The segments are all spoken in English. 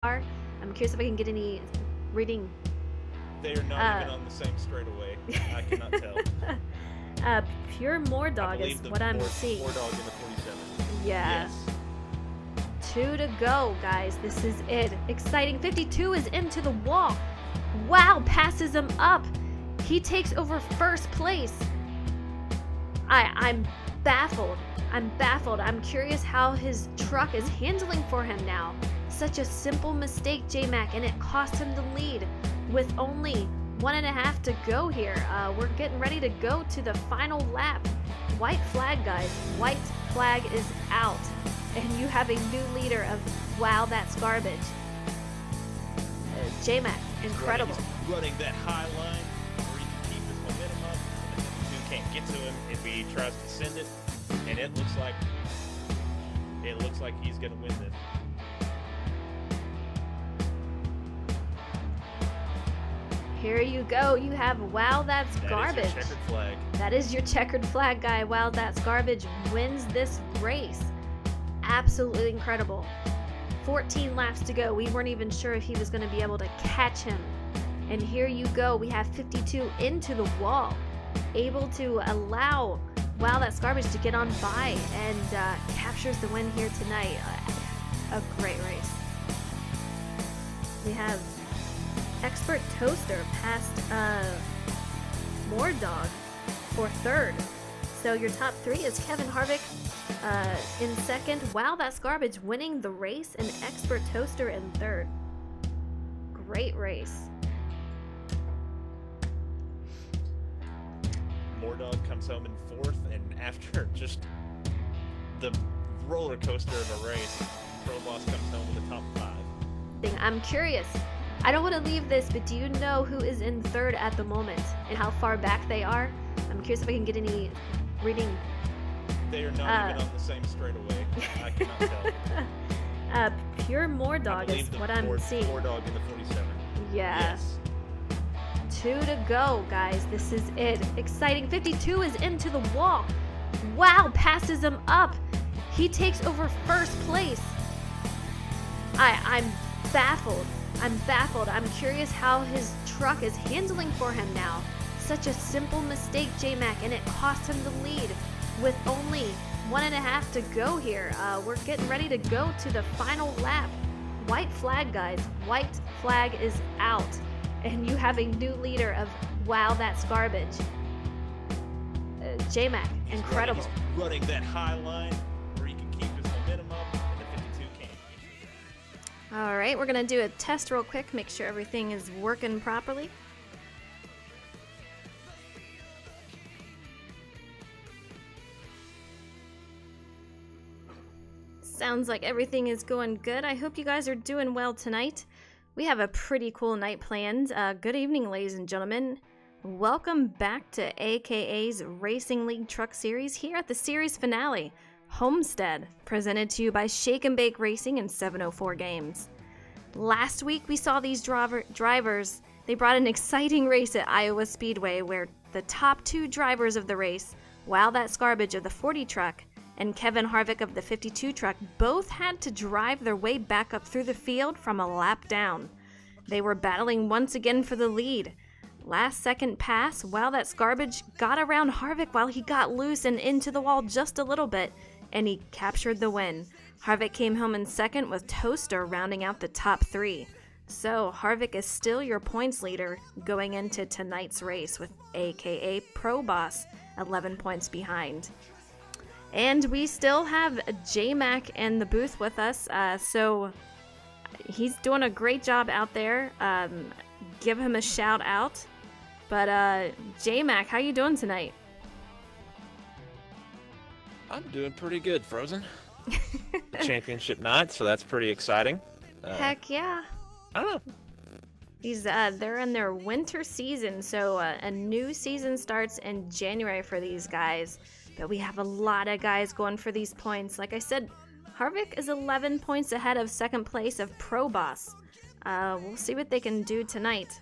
are. I'm curious if I can get any reading. They are not even on the same straightaway. I cannot tell. Pure Moor I Dog is believe the what I'm Moor seeing. Dog in the 47. Yeah. Yes. 2 to go, guys. This is it. Exciting. 52 is into the wall. Wow, passes him up. He takes over first place. I'm baffled. I'm baffled. I'm curious how his truck is handling for him now. Such a simple mistake, J-Mac, and it cost him the lead with only 1.5 to go here. We're getting ready to go to the final lap. White flag, guys. White flag is out. And you have a new leader of Wow, That's Garbage. J-Mac, incredible. He's running that high line where he can keep his momentum up, and the 52 can't get to him if he tries to send it. And it looks like he's going to win this. Here you go. You have Wow, That's Garbage. That is your checkered flag. That is your checkered flag guy. Wow, That's Garbage wins this race. Absolutely incredible. 14 laps to go. We weren't even sure if he was going to be able to catch him. And here you go. We have 52 into the wall, able to allow Wow, That's Garbage to get on by and captures the win here tonight. A great race. We have Expert Toaster past Moor Dog for third. So your top three is Kevin Harvick in second. Wow, That's Garbage winning the race, and Expert Toaster in third. Great race. Moor Dog comes home in fourth, and after just the roller coaster of a race, Pro Boss comes home with the top 5. I'm curious. I don't want to leave this, but do you know who is in third at the moment and how far back they are? I'm curious if I can get any reading. They are not even on the same straightaway. I cannot tell. Pure Moor Dog is what I'm seeing. Moor Dog in the 47. Yeah. Yes. 2 to go, guys. This is it. Exciting. 52 is into the wall. Wow, passes him up. He takes over first place. I'm baffled. I'm baffled. I'm curious how his truck is handling for him now. Such a simple mistake, J-Mac, and it cost him the lead with only 1.5 to go here. We're getting ready to go to the final lap. White flag, guys. White flag is out. And you have a new leader of Wow, That's Garbage. J-Mac, incredible. He's running that high line where he can keep his momentum up, and the 52 can't. All right, we're going to do a test real quick, make sure everything is working properly. Sounds like everything is going good. I hope you guys are doing well tonight. We have a pretty cool night planned. Good evening, ladies and gentlemen. Welcome back to AKA's Racing League Truck Series here at the series finale, Homestead, presented to you by Shake and Bake Racing and 704 Games. Last week we saw these drivers. They brought an exciting race at Iowa Speedway where the top 2 drivers of the race, Wow, That's Garbage of the 40 truck and Kevin Harvick of the 52 truck, both had to drive their way back up through the field from a lap down. They were battling once again for the lead. Last second pass, Wow, That's Garbage got around Harvick while he got loose and into the wall just a little bit, and he captured the win. Harvick came home in second with Toaster rounding out the top 3. So Harvick is still your points leader going into tonight's race with AKA Pro Boss 11 points behind. And we still have J-Mac in the booth with us, so he's doing a great job out there. Give him a shout out. But J-Mac, how you doing tonight? I'm doing pretty good, Frozen. Championship night, so that's pretty exciting. Heck yeah. I don't know. They're in their winter season, so a new season starts in January for these guys. But we have a lot of guys going for these points. Like I said, Harvick is 11 points ahead of second place of Pro Boss. We'll see what they can do tonight.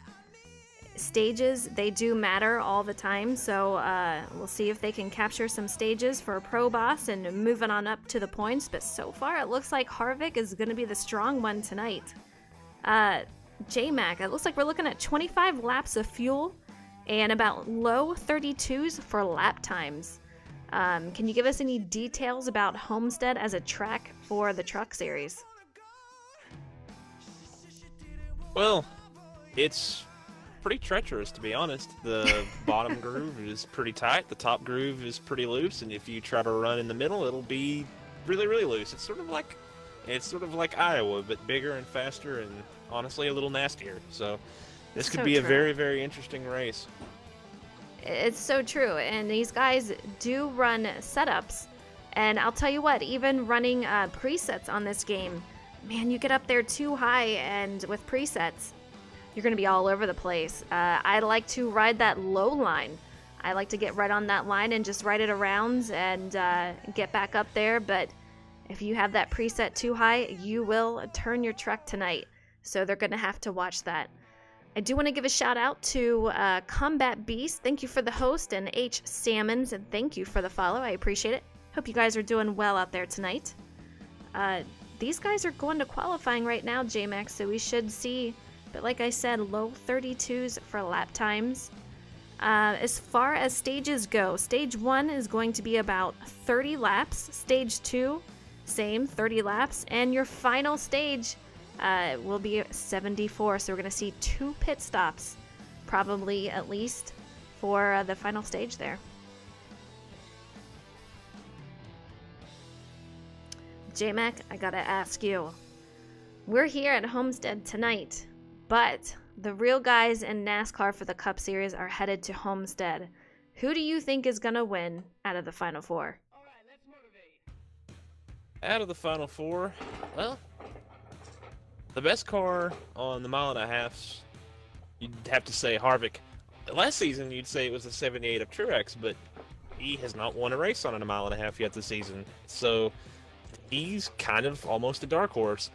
Stages, they do matter all the time, so we'll see if they can capture some stages for Pro Boss and moving on up to the points. But so far, it looks like Harvick is going to be the strong one tonight. J-Mac, it looks like we're looking at 25 laps of fuel and about low 32s for lap times. Can you give us any details about Homestead as a track for the Truck Series? Well, it's pretty treacherous, to be honest. The bottom groove is pretty tight, the top groove is pretty loose, and if you try to run in the middle, it'll be really, really loose. It's sort of like Iowa, but bigger and faster, and honestly a little nastier. So this could be a very, very interesting race. It's so true, and these guys do run setups, and I'll tell you what, even running presets on this game, man, you get up there too high, and with presets, you're going to be all over the place. I like to ride that low line. I like to get right on that line and just ride it around and get back up there, but if you have that preset too high, you will turn your truck tonight, so they're going to have to watch that. I do want to give a shout out to Combat Beast. Thank you for the host, and H. Salmons, and thank you for the follow. I appreciate it. Hope you guys are doing well out there tonight. These guys are going to qualifying right now, J-Max, so we should see, but like I said, low 32s for lap times. As far as stages go, stage 1 is going to be about 30 laps. Stage 2, same, 30 laps. And your final stage will be 74, so we're going to see 2 pit stops, probably at least, for the final stage there. J-Mac, I gotta ask you. We're here at Homestead tonight, but the real guys in NASCAR for the Cup Series are headed to Homestead. Who do you think is gonna win out of the Final Four? Out of the Final Four, well, the best car on the mile and a half, you'd have to say Harvick. Last season, you'd say it was the 78 of Truex, but he has not won a race on a mile and a half yet this season. So he's kind of almost a dark horse.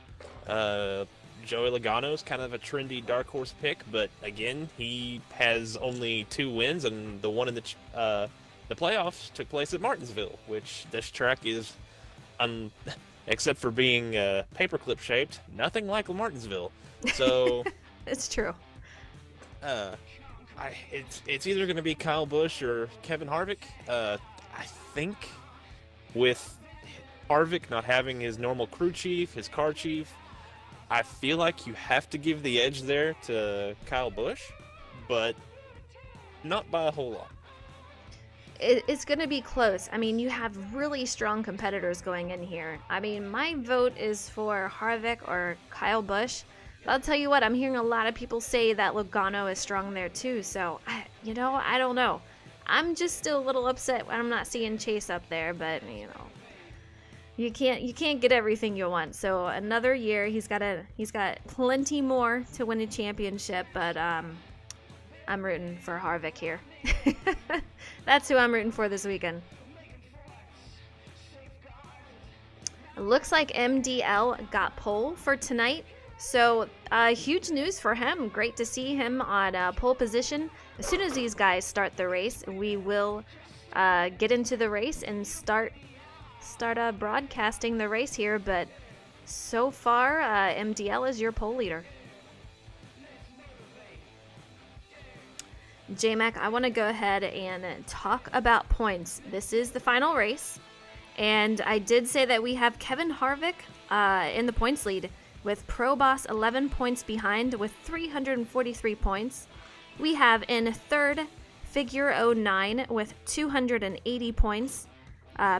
Joey Logano's kind of a trendy dark horse pick, but again, he has only 2 wins, and the one in the playoffs took place at Martinsville, which this track is, except for being paperclip shaped, nothing like Martinsville. So it's true. It's either going to be Kyle Busch or Kevin Harvick. I think with Harvick not having his normal crew chief, his car chief, I feel like you have to give the edge there to Kyle Busch, but not by a whole lot. It's going to be close. I mean, you have really strong competitors going in here. I mean, my vote is for Harvick or Kyle Busch. But I'll tell you what, I'm hearing a lot of people say that Logano is strong there too. So, I don't know. I'm just still a little upset when I'm not seeing Chase up there, but, you can't get everything you want. So another year, he's got plenty more to win a championship, but I'm rooting for Harvick here. That's who I'm rooting for this weekend. It looks like MDL got pole for tonight, so huge news for him. Great to see him on pole position. As soon as these guys start the race, we will get into the race and start broadcasting the race here, but so far MDL is your pole leader. J-Mac, I want to go ahead and talk about points. This is the final race, and I did say that we have Kevin Harvick in the points lead with Pro Boss 11 points behind with 343 points. We have in third Figure 09 with 280 points.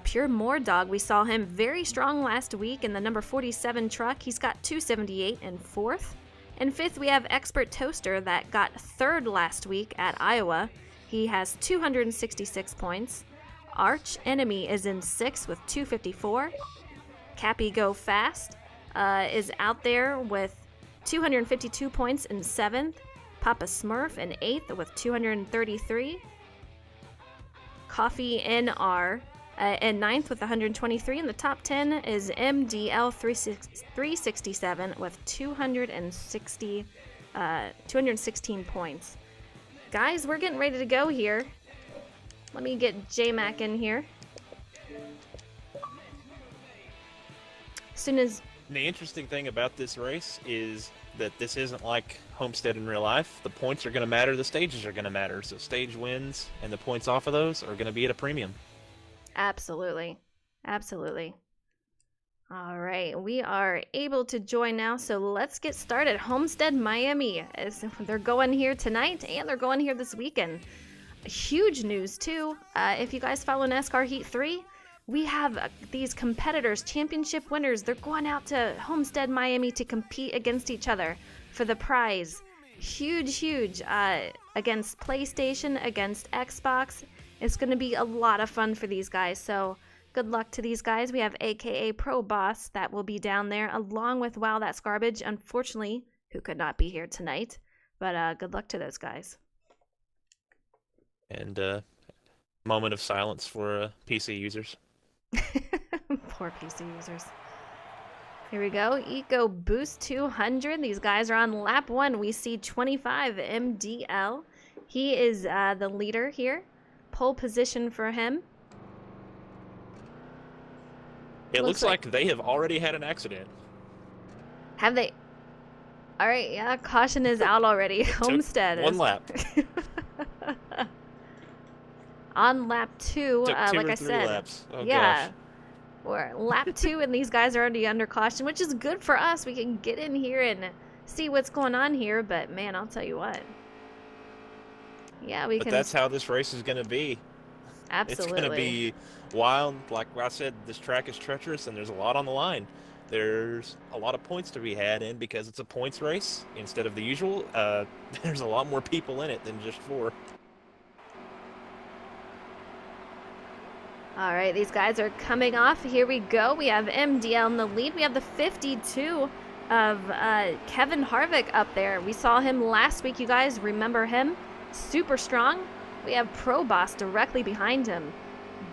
Pure Moordog, we saw him very strong last week in the number 47 truck. He's got 278 in fourth. In fifth, we have Expert Toaster that got third last week at Iowa. He has 266 points. Arch Enemy is in sixth with 254. Cappy Go Fast is out there with 252 points in seventh. Papa Smurf in eighth with 233. Coffee NR in ninth with 123. In the top 10 is MDL 367 with 216 points. Guys, we're getting ready to go here. Let me get J-Mac in here. As soon as And the interesting thing about this race is that this isn't like Homestead in real life. The points are going to matter, the stages are going to matter. So stage wins and the points off of those are going to be at a premium. Absolutely. Absolutely. All right, we are able to join now, so let's get started. Homestead Miami, they're going here tonight and they're going here this weekend. Huge news too. If you guys follow NASCAR Heat 3, we have these competitors, championship winners. They're going out to Homestead Miami to compete against each other for the prize. Huge, against PlayStation, against Xbox. It's going to be a lot of fun for these guys, so good luck to these guys. We have AKA Pro Boss that will be down there, along with Wow That's Garbage, unfortunately, who could not be here tonight. But good luck to those guys. And moment of silence for PC users. Poor PC users. Here we go. Eco Boost 200. These guys are on lap 1. We see 25 MDL. He is the leader here. Pole position for him. It looks like they have already had an accident. Have they? All right, yeah, caution is out already. Homestead is. One lap. On lap 2, Took 2 like or I 3 said. laps. Oh, yeah. gosh. We're lap 2, and these guys are already under caution, which is good for us. We can get in here and see what's going on here, but man, I'll tell you what. Yeah, But that's how this race is going to be. Absolutely. It's going to be wild. Like I said, this track is treacherous, and there's a lot on the line. There's a lot of points to be had, and because it's a points race instead of the usual, there's a lot more people in it than just 4. All right, these guys are coming off. Here we go. We have MDL in the lead. We have the 52 of Kevin Harvick up there. We saw him last week. You guys remember him? Super strong. We have Pro Boss directly behind him.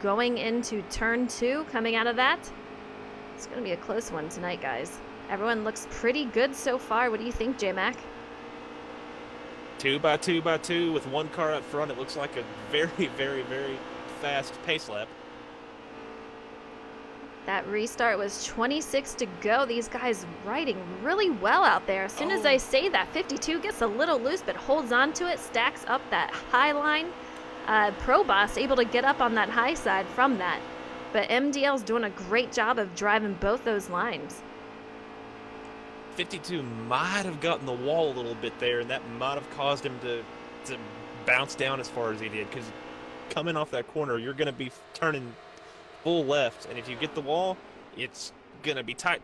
Going into turn 2, coming out of that. It's going to be a close one tonight, guys. Everyone looks pretty good so far. What do you think, J-Mac? 2 by 2 by 2 with 1 car up front. It looks like a very, very, very fast pace lap. That restart was 26 to go. These guys riding really well out there. As soon as I say that, 52 gets a little loose but holds on to it, stacks up that high line. Pro Boss able to get up on that high side from that. But MDL's doing a great job of driving both those lines. 52 might have gotten the wall a little bit there, and that might have caused him to bounce down as far as he did, because coming off that corner, you're going to be turning full left, and if you get the wall, it's going to be tight,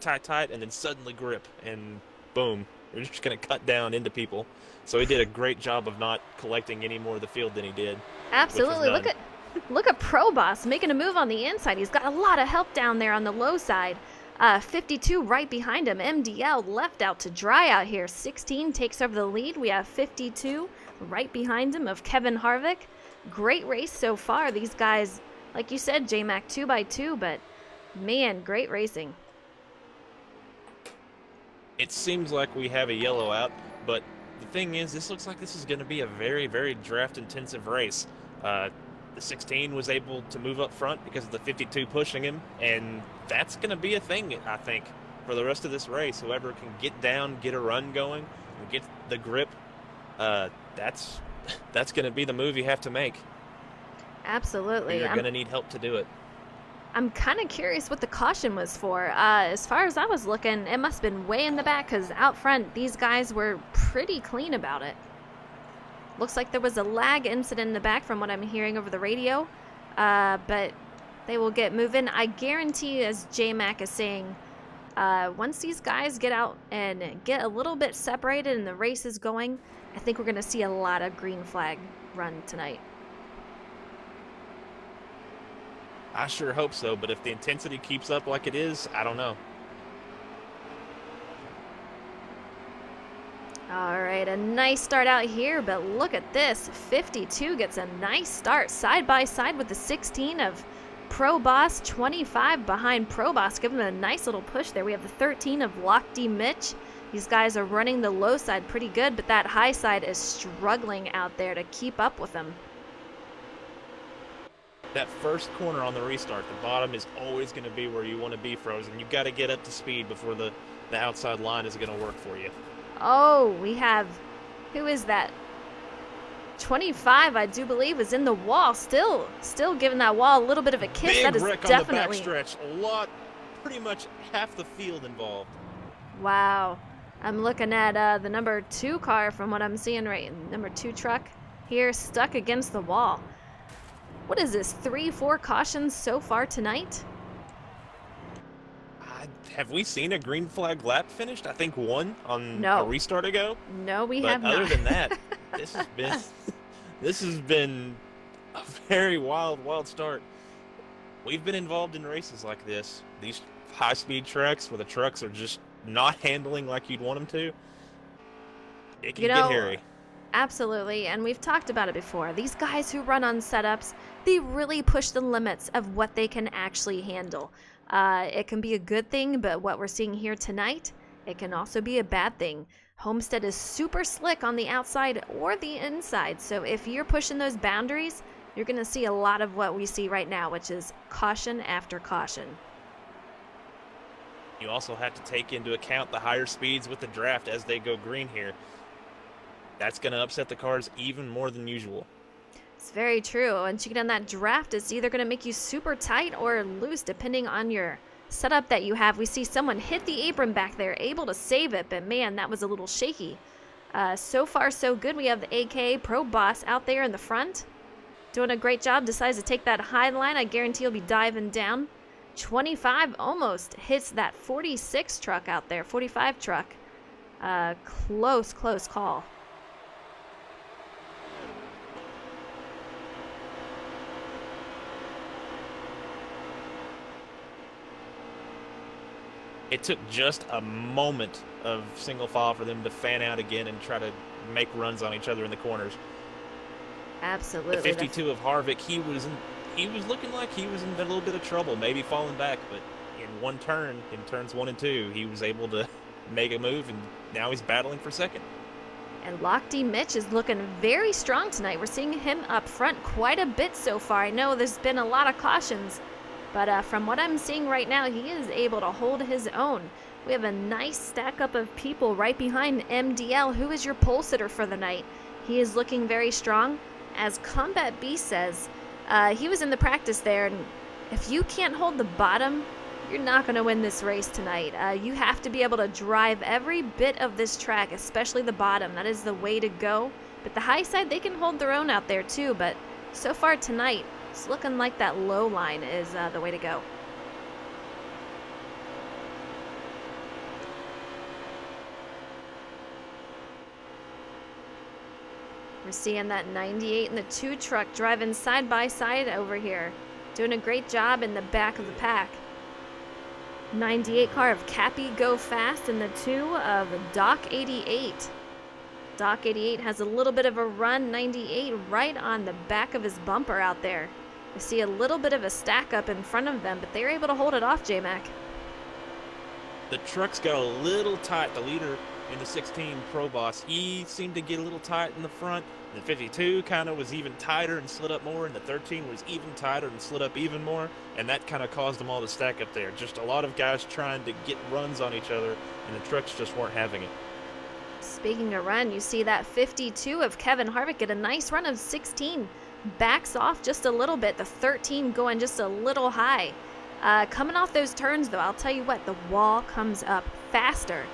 and then suddenly grip, and boom, you're just going to cut down into people. So he did a great job of not collecting any more of the field than he did. Absolutely. Look at Pro Boss making a move on the inside. He's got a lot of help down there on the low side. 52 right behind him. MDL left out to dry out here. 16 takes over the lead. We have 52 right behind him of Kevin Harvick. Great race so far. These guys, like you said, J-Mac, 2 by 2, but man, great racing. It seems like we have a yellow out, but the thing is, this looks like this is going to be a very, very draft-intensive race. The 16 was able to move up front because of the 52 pushing him, and that's going to be a thing, I think, for the rest of this race. Whoever can get down, get a run going, and get the grip, that's going to be the move you have to make. Absolutely. You're going to need help to do it. I'm kind of curious what the caution was for. As far as I was looking, it must have been way in the back, because out front, these guys were pretty clean about it. Looks like there was a lag incident in the back from what I'm hearing over the radio, but they will get moving. I guarantee, as J-Mac is saying, once these guys get out and get a little bit separated and the race is going, I think we're going to see a lot of green flag run tonight. I sure hope so, but if the intensity keeps up like it is, I don't know. All right, a nice start out here, but look at this. 52 gets a nice start side by side with the 16 of Pro Boss. 25 behind Pro Boss, giving him a nice little push there. We have the 13 of Lock D Mitch. These guys are running the low side pretty good, but that high side is struggling out there to keep up with them. That first corner on the restart, the bottom is always going to be where you want to be, Frozen. You've got to get up to speed before the outside line is going to work for you. Oh, we have, who is that? 25, I do believe, is in the wall. Still giving that wall a little bit of a kiss. Big That is wreck definitely on the backstretch. A lot, pretty much half the field involved. Wow. I'm looking at the number 2 car from what I'm seeing right. Number 2 truck here stuck against the wall. What is this? 3-4 cautions so far tonight? Have we seen a green flag lap finished? I think one on a restart ago. No, we but have not. Other than that, this has been a very wild start. We've been involved in races like this. These high-speed tracks where the trucks are just not handling like you'd want them to. It can get hairy. Absolutely, and we've talked about it before. These guys who run on setups, they really push the limits of what they can actually handle. It can be a good thing, but what we're seeing here tonight, it can also be a bad thing. Homestead is super slick on the outside or the inside, so if you're pushing those boundaries, you're going to see a lot of what we see right now, which is caution after caution. You also have to take into account the higher speeds with the draft as they go green here. That's going to upset the cars even more than usual. It's very true. Once you get on that draft, it's either going to make you super tight or loose, depending on your setup that you have. We see someone hit the apron back there, able to save it, but man, that was a little shaky. So far, so good. We have the AKA Pro Boss out there in the front, doing a great job. Decides to take that high line. I guarantee he'll be diving down. 25 almost hits that 46 truck out there, 45 truck. Close call. It took just a moment of single file for them to fan out again and try to make runs on each other in the corners. Absolutely. The 52 of Harvick, he was looking like he was in a little bit of trouble, maybe falling back, but in one turn, in turns 1 and 2, he was able to make a move, and now he's battling for second. And Lochte Mitch is looking very strong tonight. We're seeing him up front quite a bit so far. I know there's been a lot of cautions, but from what I'm seeing right now, he is able to hold his own. We have a nice stack up of people right behind MDL, who is your pole sitter for the night. He is looking very strong. As Combat Beast says, he was in the practice there, and if you can't hold the bottom, you're not going to win this race tonight. You have to be able to drive every bit of this track, especially the bottom. That is the way to go. But the high side, they can hold their own out there too, but so far tonight, it's looking like that low line is the way to go. We're seeing that 98 and the 2 truck driving side by side over here. Doing a great job in the back of the pack. 98 car of Cappy Go Fast and the 2 of Doc 88. Doc 88 has a little bit of a run, 98 right on the back of his bumper out there. I see a little bit of a stack up in front of them, but they're able to hold it off, J-Mac. The truck's got a little tight. The leader in the 16 Pro Boss, he seemed to get a little tight in the front. The 52 kind of was even tighter and slid up more, and the 13 was even tighter and slid up even more, and that kind of caused them all to stack up there. Just a lot of guys trying to get runs on each other, and the trucks just weren't having it. Speaking of run, you see that 52 of Kevin Harvick get a nice run of 16. Backs off just a little bit, the 13 going just a little high. Coming off those turns, though, I'll tell you what, the wall comes up faster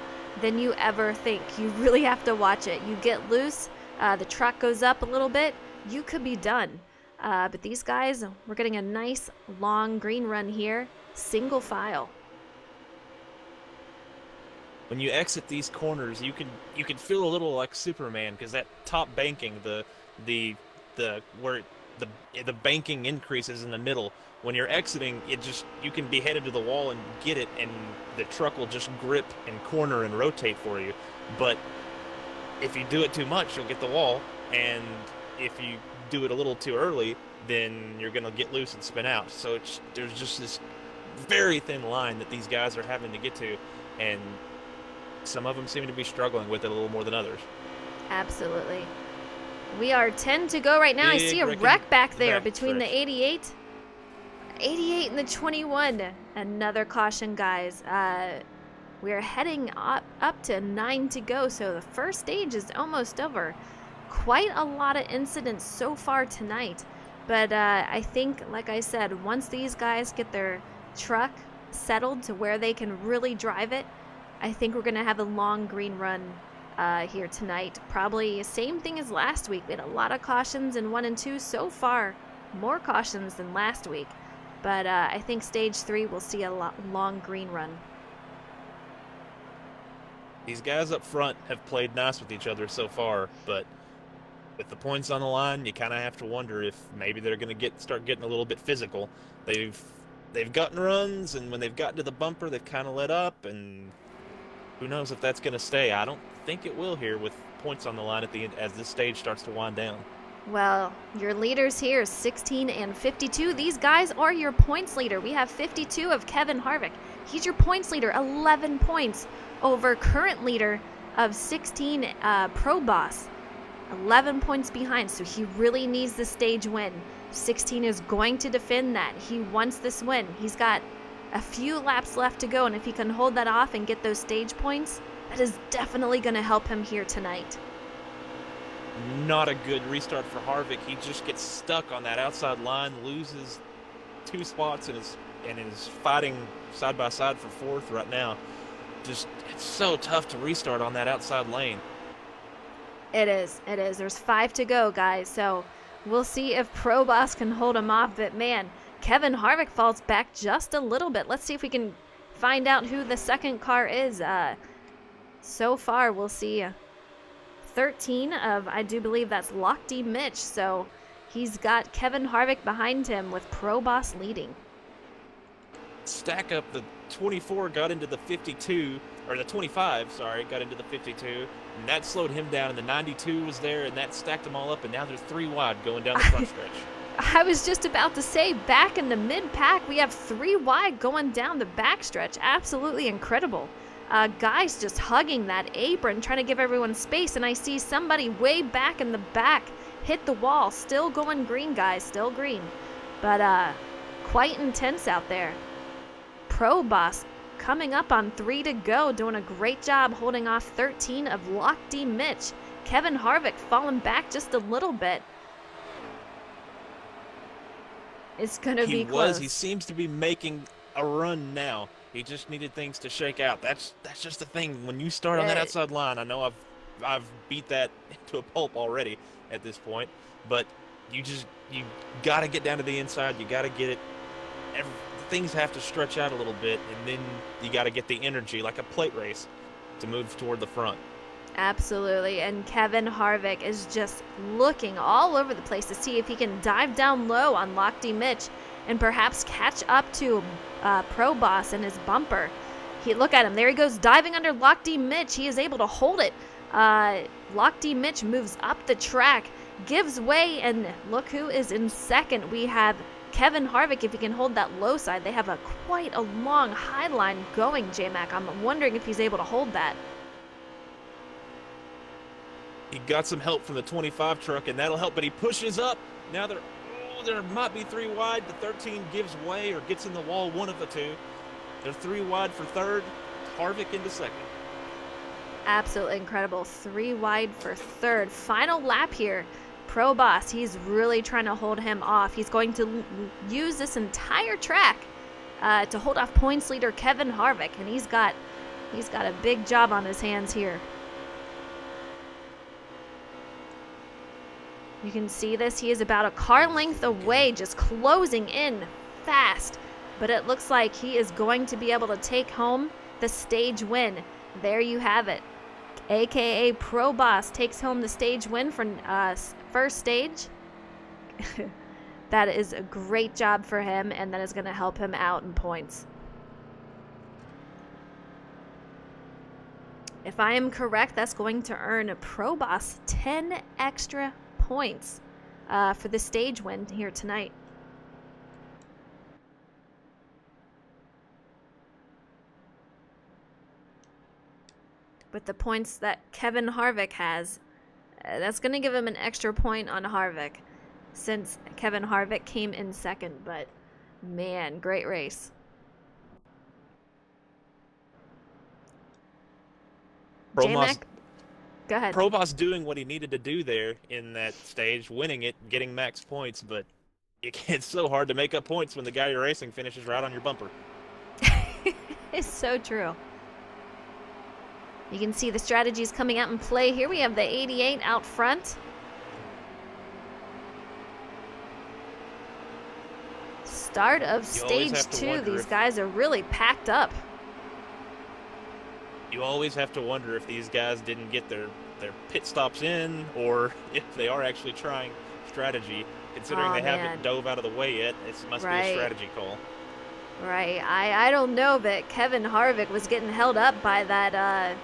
than you ever think. You really have to watch it. You get loose, the truck goes up a little bit, you could be done. But these guys, we're getting a nice long green run here, single file. When you exit these corners, you can feel a little like Superman, because that top banking, the banking increases in the middle. When you're exiting, you can be headed to the wall and get it, and the truck will just grip and corner and rotate for you. But if you do it too much, you'll get the wall, and if you do it a little too early, then you're going to get loose and spin out. So there's just this very thin line that these guys are having to get to, and some of them seem to be struggling with it a little more than others. Absolutely. We are 10 to go right now. I see a wreck back there between the 88 88 in the 21. Another caution, guys. We're heading up to 9 to go, so the first stage is almost over. Quite a lot of incidents so far tonight. But I think, like I said, once these guys get their truck settled to where they can really drive it, I think we're going to have a long green run here tonight. Probably same thing as last week. We had a lot of cautions in 1 and 2 so far. More cautions than last week. But I think stage 3 will see a long green run. These guys up front have played nice with each other so far, but with the points on the line, you kind of have to wonder if maybe they're going to start getting a little bit physical. They've gotten runs, and when they've gotten to the bumper, they've kind of let up, and who knows if that's going to stay. I don't think it will here with points on the line at the end as this stage starts to wind down. Well, your leaders here, 16 and 52. These guys are your points leader. We have 52 of Kevin Harvick. He's your points leader, 11 points over current leader of 16, Pro Boss. 11 points behind, so he really needs the stage win. 16 is going to defend that. He wants this win. He's got a few laps left to go, and if he can hold that off and get those stage points, that is definitely going to help him here tonight. Not a good restart for Harvick. He just gets stuck on that outside line, loses 2 spots, and is fighting side by side for 4th right now. Just, it's so tough to restart on that outside lane. It is. There's 5 to go, guys, so we'll see if Pro Boss can hold him off, but man, Kevin Harvick falls back just a little bit. Let's see if we can find out who the second car is. So far, we'll see 13 of, I do believe that's Lochte Mitch, so he's got Kevin Harvick behind him with Pro Boss leading. Stack up, the 24 got into the 52, or the 25, sorry, got into the 52, and that slowed him down, and the 92 was there, and that stacked them all up, and now they're 3 wide going down the front stretch. I was just about to say, back in the mid-pack, we have 3 wide going down the backstretch. Absolutely incredible. Guys just hugging that apron, trying to give everyone space, and I see somebody way back in the back hit the wall. Still going green, guys, still green. But quite intense out there. Pro Boss coming up on 3 to go, doing a great job holding off 13 of Lochte Mitch. Kevin Harvick falling back just a little bit. It's going to be close. He seems to be making a run now. He just needed things to shake out. That's just the thing. When you start on that outside line, I know I've beat that to a pulp already at this point, but you got to get down to the inside. You got to get it. Things have to stretch out a little bit, and then you got to get the energy, like a plate race, to move toward the front. Absolutely, and Kevin Harvick is just looking all over the place to see if he can dive down low on Lochte Mitch and perhaps catch up to Pro Boss and his bumper. Look at him, there he goes, diving under Lochte Mitch. He is able to hold it. Lochte Mitch moves up the track, gives way, and look who is in second. We have Kevin Harvick. If he can hold that low side, they have quite a long high line going, J-Mac. I'm wondering if he's able to hold that. He got some help from the 25 truck, and that'll help, but he pushes up. Now there might be 3 wide. The 13 gives way or gets in the wall, one of the 2. They're 3 wide for 3rd. Harvick into 2nd. Absolutely incredible. 3 wide for 3rd. Final lap here. Pro Boss, he's really trying to hold him off. He's going to use this entire track to hold off points leader Kevin Harvick, and he's got a big job on his hands here. You can see this. He is about a car length away, just closing in fast. But it looks like he is going to be able to take home the stage win. There you have it. AKA Pro Boss takes home the stage win for first stage. That is a great job for him, and that is going to help him out in points. If I am correct, that's going to earn a Pro Boss 10 extra points for the stage win here tonight. With the points that Kevin Harvick has, that's going to give him an extra point on Harvick, since Kevin Harvick came in second. But Man, great race. J-Mac, go ahead. Proboss doing what he needed to do there in that stage, winning it, getting max points, but it's so hard to make up points when the guy you're racing finishes right on your bumper. It's so true. You can see the strategies coming out in play here. We have the 88 out front. Start of stage 2. These guys are really packed up. You always have to wonder if these guys didn't get their pit stops in, or if they are actually trying strategy. Considering they haven't dove out of the way yet, it must be a strategy call. Right. I don't know, but Kevin Harvick was getting held up by that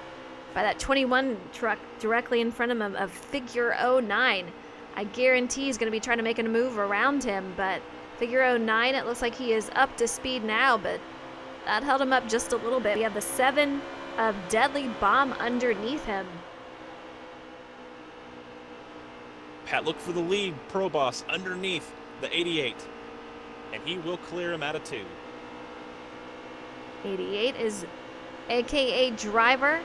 21 truck directly in front of him of Figure 09. I guarantee he's going to be trying to make a move around him, but Figure 09, it looks like he is up to speed now, but that held him up just a little bit. We have the 7 of Deadly Bomb underneath him. Pat, look for the lead. Proboss underneath the 88, and he will clear him out of 2. 88 is AKA Driver.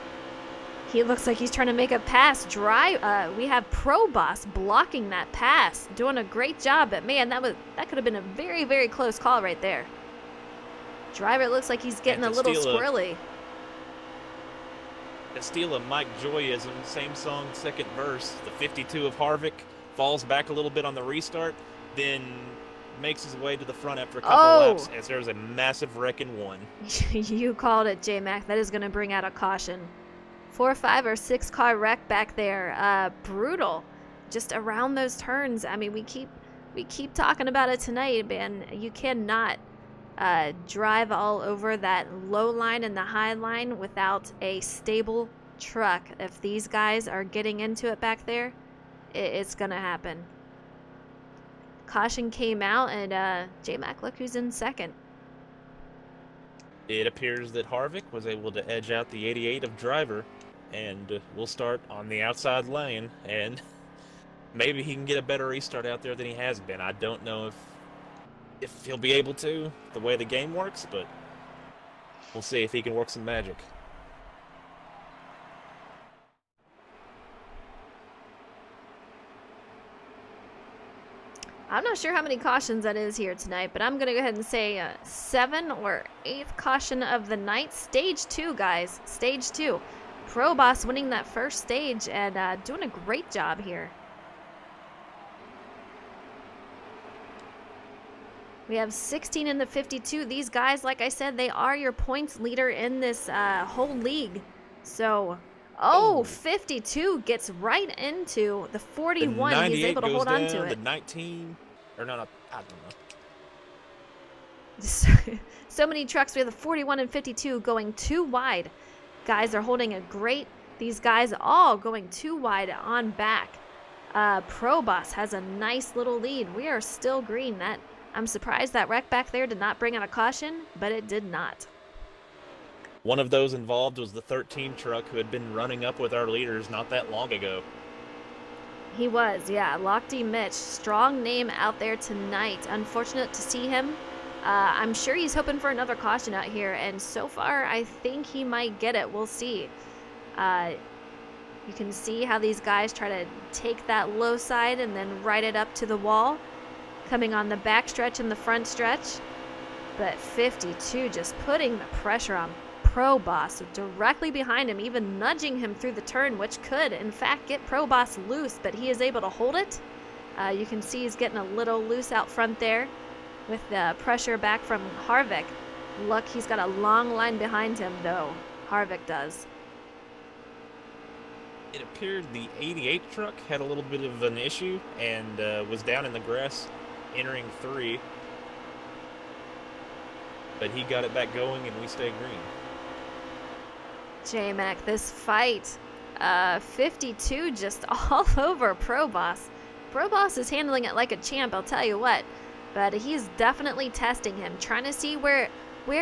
He looks like he's trying to make a pass. We have Proboss blocking that pass, doing a great job. But man, that could have been a very, very close call right there. Driver looks like he's getting a little squirrely. To steal a Mike Joyism, same song, second verse. The 52 of Harvick falls back a little bit on the restart, then makes his way to the front after a couple laps, as there's a massive wreck in 1. You called it, J-Mac. That is going to bring out a caution. 4, 5, or 6 car wreck back there. Brutal. Just around those turns. I mean, we keep talking about it tonight, man. You cannot drive all over that low line and the high line without a stable truck. If these guys are getting into it back there, it's going to happen. Caution came out, and J-Mac, look who's in second. It appears that Harvick was able to edge out the 88 of Driver, and we'll start on the outside lane, and maybe he can get a better restart out there than he has been. I don't know if he'll be able to, the way the game works, but we'll see if he can work some magic. I'm not sure how many cautions that is here tonight, but I'm going to go ahead and say 7th or 8th caution of the night. Stage 2, guys. Stage 2. Proboss winning that first stage and doing a great job here. We have 16 in the 52. These guys, like I said, they are your points leader in this whole league. So, 52 gets right into the 41. He's able to hold on to it. The 19, or no, I don't know. So many trucks. We have the 41 and 52 going too wide. Guys are holding a great. These guys all going too wide on back. Proboss has a nice little lead. We are still green. I'm surprised that wreck back there did not bring out a caution, but it did not. One of those involved was the 13 truck who had been running up with our leaders not that long ago. He was, yeah. Lochte Mitch, strong name out there tonight. Unfortunate to see him. I'm sure he's hoping for another caution out here, and so far I think he might get it. We'll see. You can see how these guys try to take that low side and then ride it up to the wall. Coming on the back stretch and the front stretch. But 52 just putting the pressure on Proboss directly behind him, even nudging him through the turn, which could, in fact, get Proboss loose, but he is able to hold it. You can see he's getting a little loose out front there with the pressure back from Harvick. Look, he's got a long line behind him, though. Harvick does. It appeared the 88 truck had a little bit of an issue and was down in the grass entering 3. But he got it back going and we stay green. J-Mac, this fight, 52 just all over Proboss. Proboss is handling it like a champ, I'll tell you what. But he's definitely testing him, trying to see where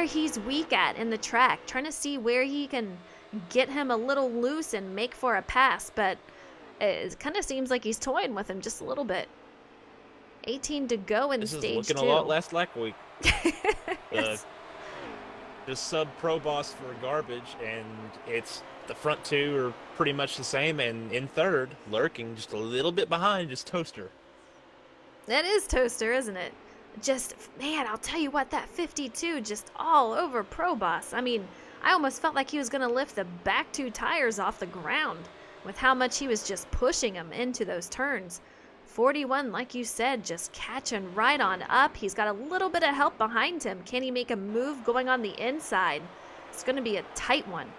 he's weak at in the track, trying to see where he can get him a little loose and make for a pass. But it kind of seems like he's toying with him just a little bit. 18 to go in This is stage looking 2. a lot less like week. Yes. Just sub Pro Boss for garbage, and it's the front two are pretty much the same, and in third, lurking just a little bit behind, just Toaster. That is Toaster, isn't it? Just, man, I'll tell you what, that 52 just all over Pro Boss. I mean, I almost felt like he was going to lift the back 2 tires off the ground with how much he was just pushing him into those turns. 41, like you said, just catching right on up. He's got a little bit of help behind him. Can he make a move going on the inside? It's going to be a tight one.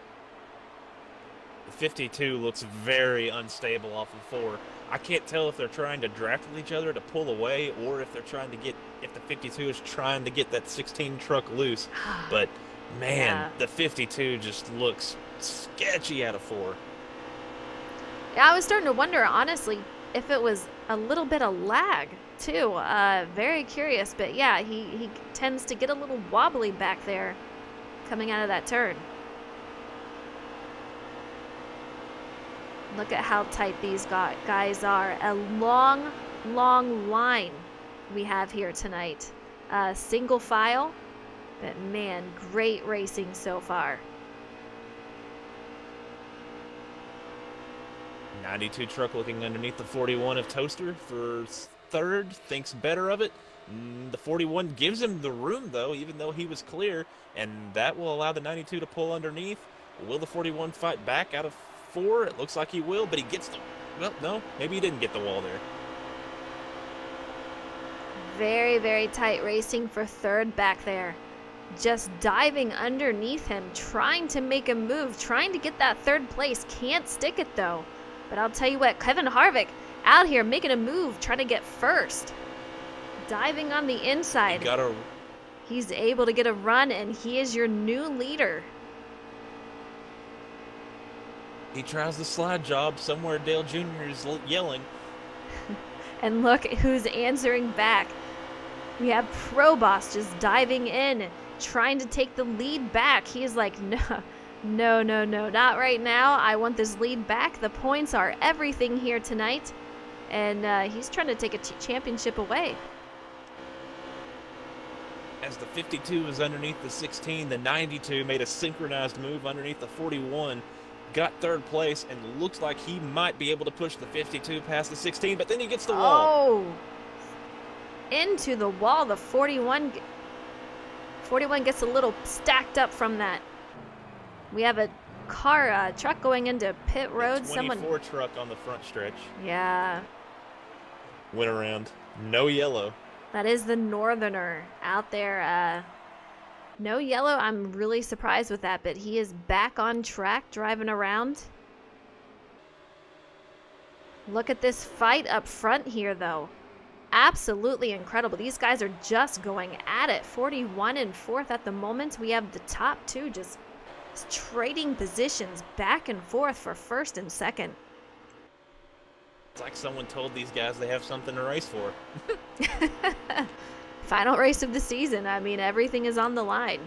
The 52 looks very unstable off of 4. I can't tell if they're trying to draft with each other to pull away, or if they're trying to get, if the 52 is trying to get that 16 truck loose. But man, Yeah. the 52 just looks sketchy out of 4. Yeah, I was starting to wonder, honestly, if it was a little bit of lag, too. Very curious, but yeah, he tends to get a little wobbly back there coming out of that turn. Look at how tight these guys are. A long, long line we have here tonight. Single file, but man, great racing so far. 92 truck looking underneath the 41 of Toaster for third, thinks better of it. The 41 gives him the room, though, even though he was clear, and that will allow the 92 to pull underneath. Will the 41 fight back out of 4? It looks like he will, but he gets the... Well, no, maybe he didn't get the wall there. Very, very tight racing for third back there. Just diving underneath him, trying to make a move, trying to get that third place. Can't stick it, though. But I'll tell you what, Kevin Harvick out here making a move, trying to get first. Diving on the inside. He's able to get a run, and he is your new leader. He tries the slide job. Somewhere Dale Jr. is yelling. And look who's answering back. We have Pro Boss just diving in, trying to take the lead back. He is like, no, not right now. I want this lead back. The points are everything here tonight. And he's trying to take a championship away. As the 52 was underneath the 16, the 92 made a synchronized move underneath the 41. Got third place, and looks like he might be able to push the 52 past the 16, but then he gets the wall. Oh! Into the wall. The 41 gets a little stacked up from that. We have a truck going into pit road. 24 truck on the front stretch. Yeah. Went around. No yellow. That is the Northerner out there. No yellow. I'm really surprised with that, but he is back on track driving around. Look at this fight up front here, though. Absolutely incredible. These guys are just going at it. 41 and 4th at the moment. We have the top 2 just trading positions back and forth for first and second. It's like someone told these guys they have something to race for. Final race of the season. I mean, everything is on the line.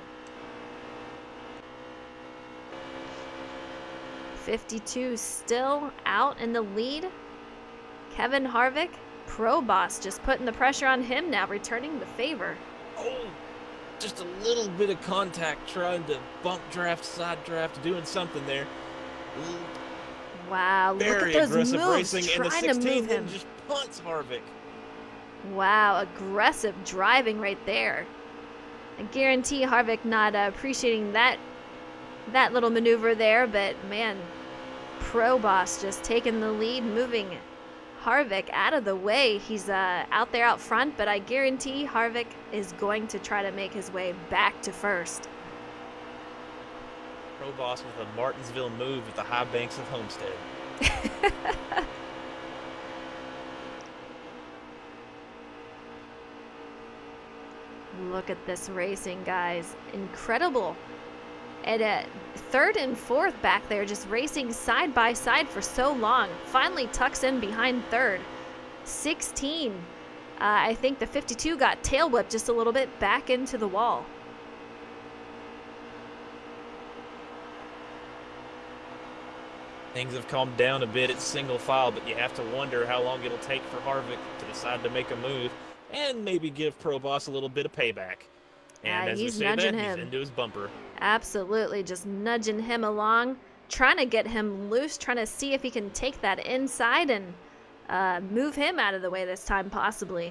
52 still out in the lead. Kevin Harvick, Pro Boss, just putting the pressure on him now, returning the favor. Oh, just a little bit of contact, trying to bump draft, side draft, doing something there. Wow, Very look at those aggressive moves, racing, and the trying to 16 move him. then just punts Harvick. Wow, aggressive driving right there. I guarantee Harvick not appreciating that little maneuver there, but man, Pro Boss just taking the lead, moving Harvick out of the way. He's out there out front, but I guarantee Harvick is going to try to make his way back to first. Pro Boss with a Martinsville move at the high banks of Homestead. Look at this racing, guys. Incredible. And third and fourth back there, just racing side by side for so long. Finally tucks in behind third. 16. I think the 52 got tail whipped just a little bit back into the wall. Things have calmed down a bit. It's single file, but you have to wonder how long it'll take for Harvick to decide to make a move and maybe give Pro Boss a little bit of payback. And as we He's say nudging that, him. he's into his bumper. Absolutely, just nudging him along, trying to get him loose, trying to see if he can take that inside and move him out of the way this time, possibly.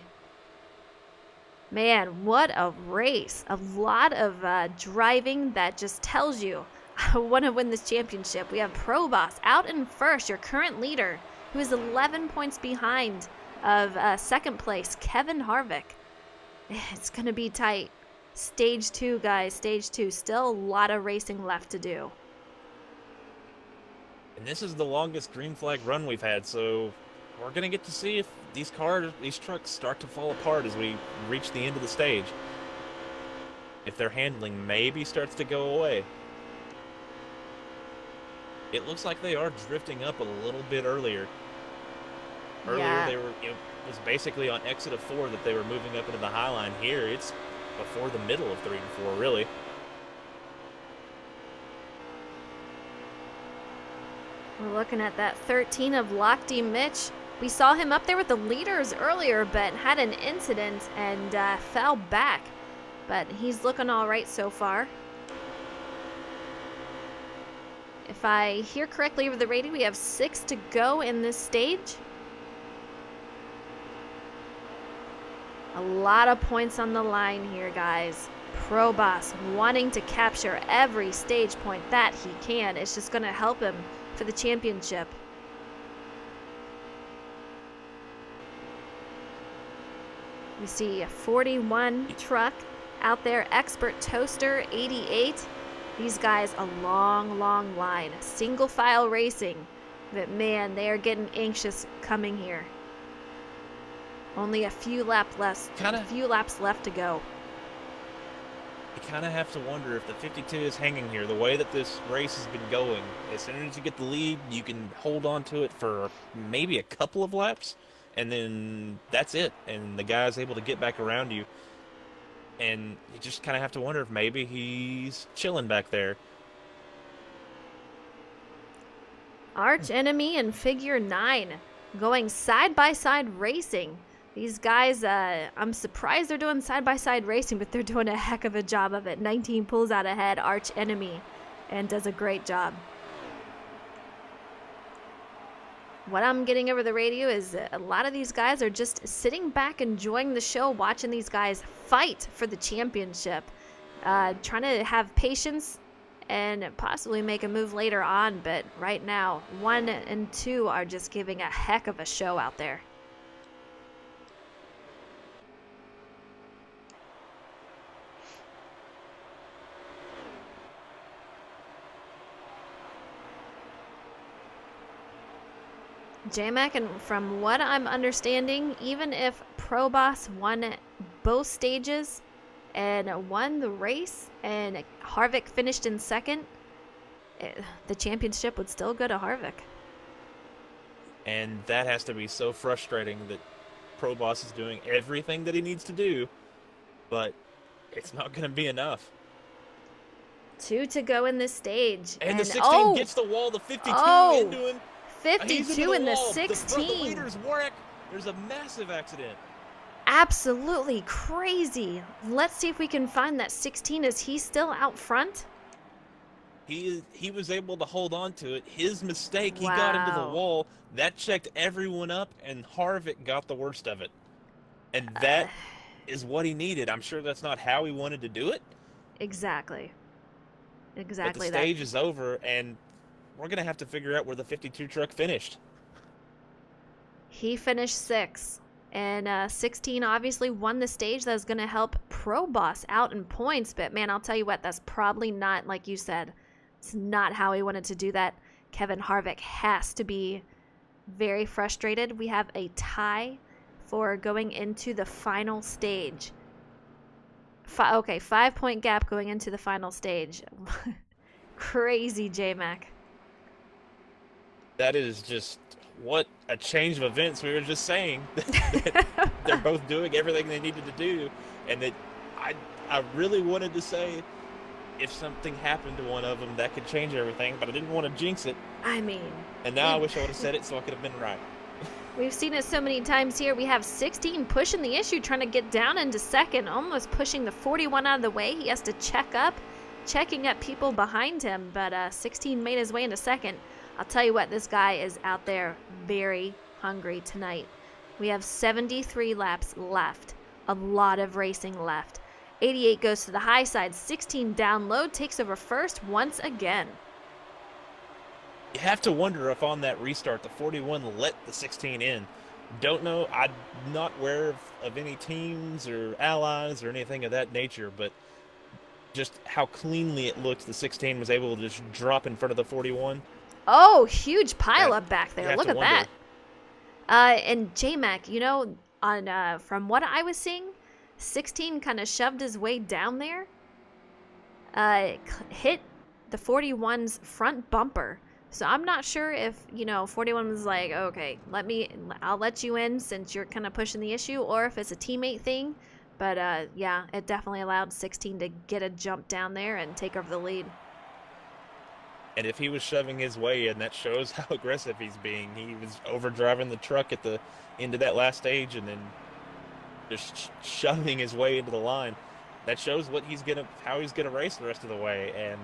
Man, what a race. A lot of driving that just tells you I want to win this championship. We have Pro Boss out in first, your current leader, who is 11 points behind of second place, Kevin Harvick. It's going to be tight. Stage 2, guys, stage 2. Still a lot of racing left to do. And this is the longest green flag run we've had, so we're going to get to see if these trucks start to fall apart as we reach the end of the stage. If their handling maybe starts to go away. It looks like they are drifting up a little bit earlier. Earlier they were, it was basically on exit of 4 that they were moving up into the high line. Here it's before the middle of 3 and 4, really. We're looking at that 13 of Lochte Mitch. We saw him up there with the leaders earlier, but had an incident and fell back. But he's looking all right so far. If I hear correctly over the rating, we have 6 to go in this stage. A lot of points on the line here, guys. Pro Boss wanting to capture every stage point that he can. It's just going to help him for the championship. We see a 41 truck out there, Expert Toaster 88. These guys a long line, single file racing, but man, they are getting anxious coming here. Only a few laps left to go. You kind of have to wonder if the 52 is hanging here. The way that this race has been going, as soon as you get the lead, you can hold on to it for maybe a couple of laps, and then that's it. And the guy's able to get back around you. And you just kind of have to wonder if maybe he's chilling back there. Arch Enemy and Figure 9 going side-by-side racing. These guys, I'm surprised they're doing side-by-side racing, but they're doing a heck of a job of it. 19 pulls out ahead, Arch Enemy, and does a great job. What I'm getting over the radio is a lot of these guys are just sitting back, enjoying the show, watching these guys fight for the championship, trying to have patience and possibly make a move later on. But right now, 1 and 2 are just giving a heck of a show out there. J-Mac, and from what I'm understanding, even if Pro Boss won both stages and won the race and Harvick finished in second, the championship would still go to Harvick. And that has to be so frustrating that Pro Boss is doing everything that he needs to do, but it's not going to be enough. 2 to go in this stage. And the 16 gets the wall, the 52 into him. 52 in the 16. The leader's wreck. There's a massive accident. Absolutely crazy. Let's see if we can find that 16. Is he still out front? He was able to hold on to it. His mistake, he got into the wall. That checked everyone up, and Harvick got the worst of it. And that is what he needed. I'm sure that's not how he wanted to do it. Exactly. But the stage is over, and we're going to have to figure out where the 52 truck finished. He finished 6th. And 16 obviously won the stage. That's going to help Pro Boss out in points. But, man, I'll tell you what, that's probably not, like you said, it's not how he wanted to do that. Kevin Harvick has to be very frustrated. We have a tie for going into the final stage. 5-point gap going into the final stage. Crazy, J-Mac. That is just what a change of events. We were just saying that they're both doing everything they needed to do, and that I really wanted to say if something happened to one of them, that could change everything, but I didn't want to jinx it. I mean, And now I wish I would have said it so I could have been right. we've seen it so many times here. We have 16 pushing the issue, trying to get down into second, almost pushing the 41 out of the way. He has to checking up people behind him, but 16 made his way into second. I'll tell you what, this guy is out there very hungry tonight. We have 73 laps left, a lot of racing left. 88 goes to the high side, 16 down low, takes over first once again. You have to wonder if on that restart, the 41 let the 16 in. Don't know. I'm not aware of any teams or allies or anything of that nature, but just how cleanly it looked, the 16 was able to just drop in front of the 41. Oh, huge pile up back there. Look at wonder. that. And J-Mac, you know, on from what I was seeing, 16 kind of shoved his way down there, hit the 41's front bumper. So I'm not sure if, 41 was like, okay, I'll let you in since you're kind of pushing the issue, or if it's a teammate thing. But yeah, it definitely allowed 16 to get a jump down there and take over the lead. And if he was shoving his way in, that shows how aggressive he's being. He was overdriving the truck at the end of that last stage and then just shoving his way into the line. That shows how he's gonna race the rest of the way, and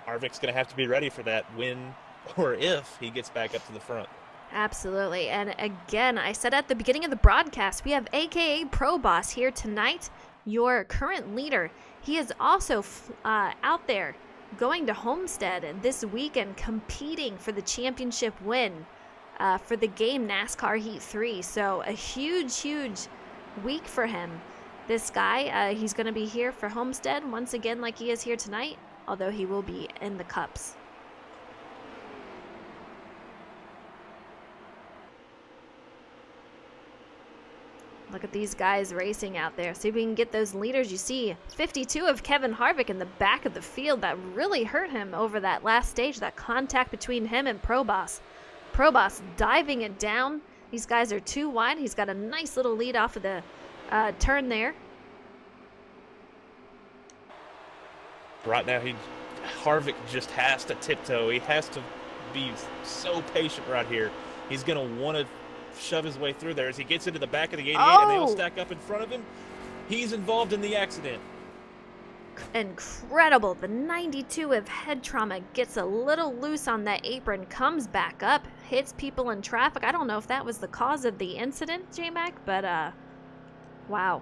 Harvick's gonna have to be ready for that when or if he gets back up to the front. Absolutely. And again, I said at the beginning of the broadcast, we have AKA Pro Boss here tonight, your current leader. He is also out there going to Homestead this weekend, competing for the championship win for the game NASCAR Heat 3. So a huge week for him. This guy, he's going to be here for Homestead once again like he is here tonight, although he will be in the Cups. Look at these guys racing out there. See if we can get those leaders. You see 52 of Kevin Harvick in the back of the field. That really hurt him over that last stage, that contact between him and Pro Boss. Pro Boss diving it down. These guys are too wide. He's got a nice little lead off of the turn there. Right now, Harvick just has to tiptoe. He has to be so patient right here. He's going to want to shove his way through there as he gets into the back of the 88 and they all stack up in front of him. He's involved in the accident. Incredible. The 92 of head trauma gets a little loose on that apron, comes back up, hits people in traffic. I don't know if that was the cause of the incident, J-Mac, but wow.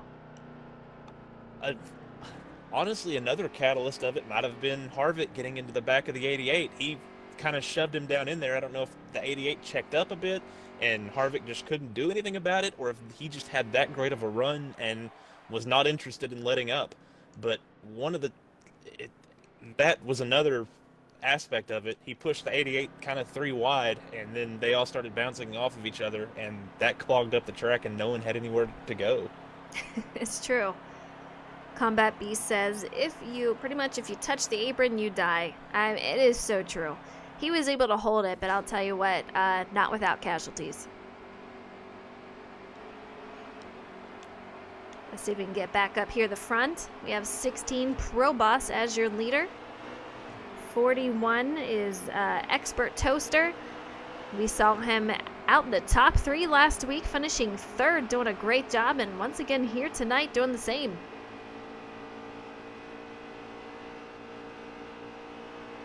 Honestly, another catalyst of it might have been Harvick getting into the back of the 88. He kind of shoved him down in there. I don't know if the 88 checked up a bit and Harvick just couldn't do anything about it, or if he just had that great of a run and was not interested in letting up. But that was another aspect of it. He pushed the 88 kind of 3 wide, and then they all started bouncing off of each other, and that clogged up the track, and no one had anywhere to go. It's true. Combat Beast says, if you touch the apron, you die. It is so true. He was able to hold it, but I'll tell you what, not without casualties. Let's see if we can get back up here the front. We have 16 Pro Boss as your leader. 41 is Expert Toaster. We saw him out in the top 3 last week, finishing 3rd, doing a great job, and once again here tonight doing the same.